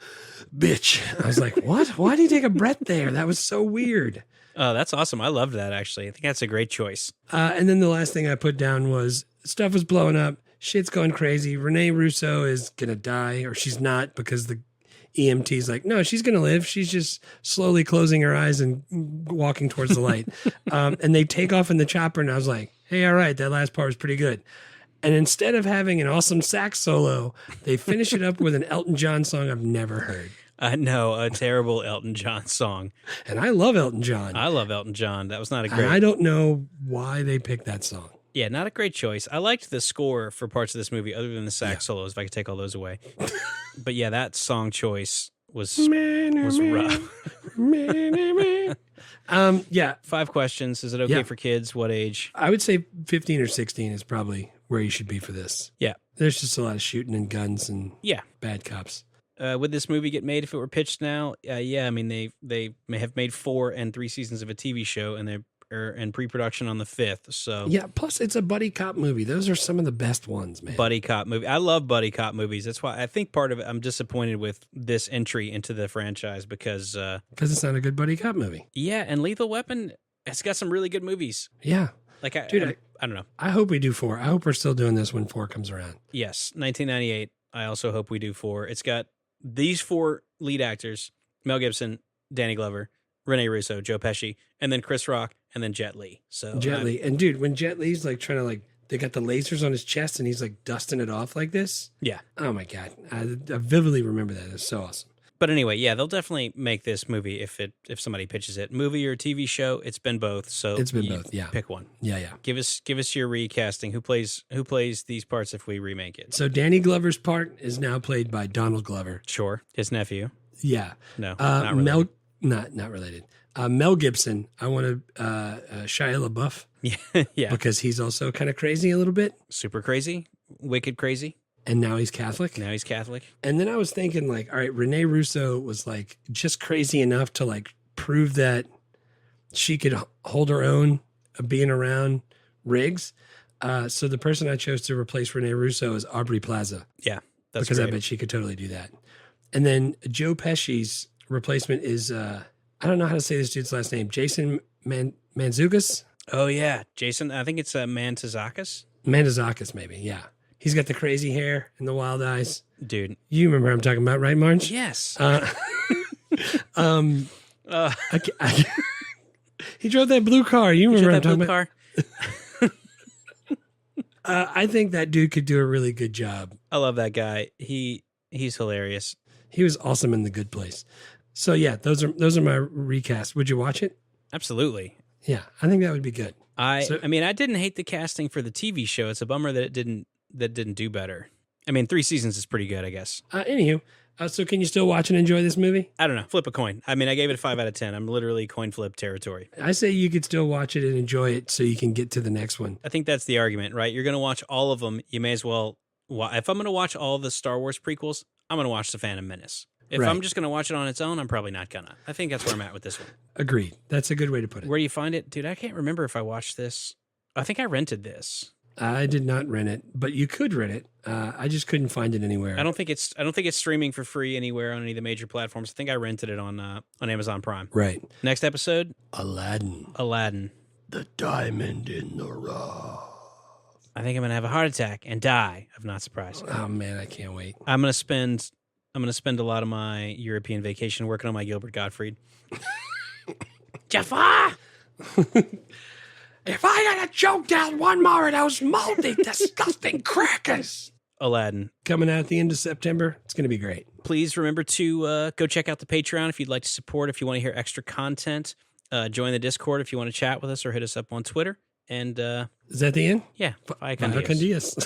bitch. I was like, what? Why did he take a breath there? That was so weird.
Oh, that's awesome. I loved that, actually. I think that's a great choice.
And then the last thing I put down was stuff was blowing up. Shit's going crazy. Rene Russo is going to die, or she's not, because the EMT's like, no, she's going to live. She's just slowly closing her eyes and walking towards the light. And they take off in the chopper, and I was like, hey, all right, that last part was pretty good. And instead of having an awesome sax solo, they finish it up with an Elton John song I've never heard.
I know, a terrible Elton John song.
And I love Elton John.
I love Elton John. That was not a
And
great...
I don't know why they picked that song.
Yeah, not a great choice. I liked the score for parts of this movie other than the sax solos, if I could take all those away. But yeah, that song choice was rough.
Yeah.
5 questions. Is it okay for kids? What age?
I would say 15 or 16 is probably where you should be for this.
Yeah.
There's just a lot of shooting and guns and bad cops.
Would this movie get made if it were pitched now? Yeah, I mean, they may have made 4 and 3 seasons of a TV show, and they're in pre-production on the 5th. So
yeah, plus it's a buddy cop movie. Those are some of the best ones, man.
Buddy cop movie. I love buddy cop movies. That's why I think part of it, I'm disappointed with this entry into the franchise because
it's not a good buddy cop movie.
Yeah, and Lethal Weapon has got some really good movies.
Yeah.
Like I don't know.
I hope we do 4. I hope we're still doing this when 4 comes around.
Yes, 1998. I also hope we do 4. It's got these 4 lead actors: Mel Gibson, Danny Glover, Rene Russo, Joe Pesci, and then Chris Rock, and then Jet Li. So
Jet Li. And dude, when Jet Li's like trying to they got the lasers on his chest and he's like dusting it off like this.
Yeah.
Oh my God. I vividly remember that. It's so awesome.
But anyway, yeah, they'll definitely make this movie if somebody pitches it. Movie or TV show, it's been both. So
it's been both. Yeah.
Pick one.
Yeah.
Give us your recasting. Who plays these parts if we remake it?
So Danny Glover's part is now played by Donald Glover.
Sure. His nephew.
Yeah.
No, not related.
Not related. Mel Gibson. I want Shia LaBeouf.
Yeah.
Because he's also kind of crazy a little bit.
Super crazy. Wicked crazy.
And now he's Catholic. And then I was thinking all right, Rene Russo was just crazy enough to prove that she could hold her own being around Riggs. So the person I chose to replace Rene Russo is Aubrey Plaza.
Yeah. That's
because
great.
I bet she could totally do that. And then Joe Pesci's replacement is, I don't know how to say this dude's last name. Jason Mantzoukas?
Oh, yeah. Jason, I think it's Mantzoukas.
Mantzoukas, maybe. Yeah. He's got the crazy hair and the wild eyes.
Dude.
You remember who I'm talking about, right, Marge?
Yes.
He drove that blue car. You remember what I'm talking
about?
I think that dude could do a really good job.
I love that guy. He's hilarious.
He was awesome in The Good Place. So yeah, those are my recasts. Would you watch it?
Absolutely.
Yeah, I think that would be good.
I mean, I didn't hate the casting for the TV show. It's a bummer that it didn't do better. I mean, 3 seasons is pretty good, I guess.
Anywho, so can you still watch and enjoy this movie?
I don't know. Flip a coin. I mean, I gave it a 5 out of 10. I'm literally coin flip territory.
I say you could still watch it and enjoy it so you can get to the next one.
I think that's the argument, right? You're going to watch all of them. You may as well. If I'm going to watch all the Star Wars prequels, I'm going to watch The Phantom Menace. If I'm just going to watch it on its own, I'm probably not going to. I think that's where I'm at with this one.
Agreed. That's a good way to put it.
Where do you find it? Dude, I can't remember if I watched this. I think I rented this.
I did not rent it, but you could rent it. I just couldn't find it anywhere.
I don't think it's streaming for free anywhere on any of the major platforms. I think I rented it on Amazon Prime.
Right.
Next episode,
Aladdin. The diamond in the rough.
I think I'm gonna have a heart attack and die of not surprise.
Oh man, I can't wait.
I'm gonna spend a lot of my European vacation working on my Gilbert Gottfried. Jafar!
If I had to choke down one more of those moldy, disgusting crackers. Aladdin. Coming out at the end of September. It's going to be great.
Please remember to go check out the Patreon if you'd like to support, if you want to hear extra content. Join the Discord if you want to chat with us or hit us up on Twitter. And
is that the end?
Yeah.
Vaya con Dios.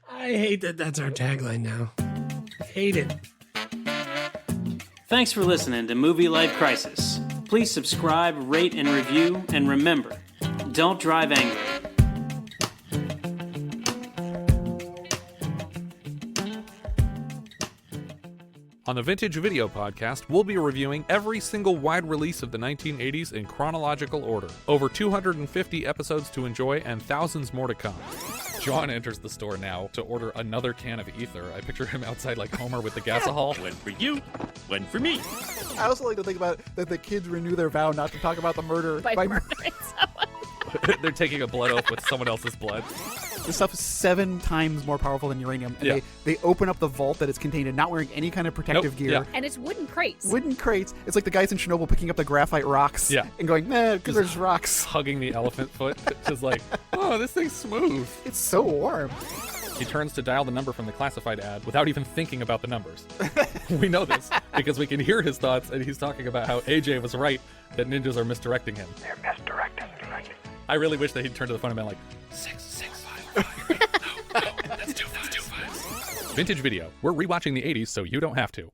I hate that that's our tagline now. I hate it.
Thanks for listening to Movie Life Crisis. Please subscribe, rate, and review. And remember, don't drive angry.
On the Vintage Video Podcast, we'll be reviewing every single wide release of the 1980s in chronological order. Over 250 episodes to enjoy and thousands more to come. John enters the store now to order another can of ether. I picture him outside like Homer with the gasohol.
One for you, one for me.
I also like to think about that the kids renew their vow not to talk about the murder
by murdering someone.
They're taking a blood oath with someone else's blood.
This stuff is 7 times more powerful than uranium. And
Yeah.
they open up the vault that it's contained in, not wearing any kind of protective gear.
Yeah.
And it's wooden crates.
Wooden crates. It's like the guys in Chernobyl picking up the graphite rocks
Yeah.
and going, man, because there's rocks.
Hugging the elephant foot, just like, oh, this thing's smooth.
It's so warm.
He turns to dial the number from the classified ad without even thinking about the numbers. We know this because we can hear his thoughts, and he's talking about how AJ was right that ninjas are misdirecting him.
They're misdirecting.
I really wish that he'd turn to the phone and been like, 665. No, that's 2 5s. Vintage Video. We're rewatching the 80s so you don't have to.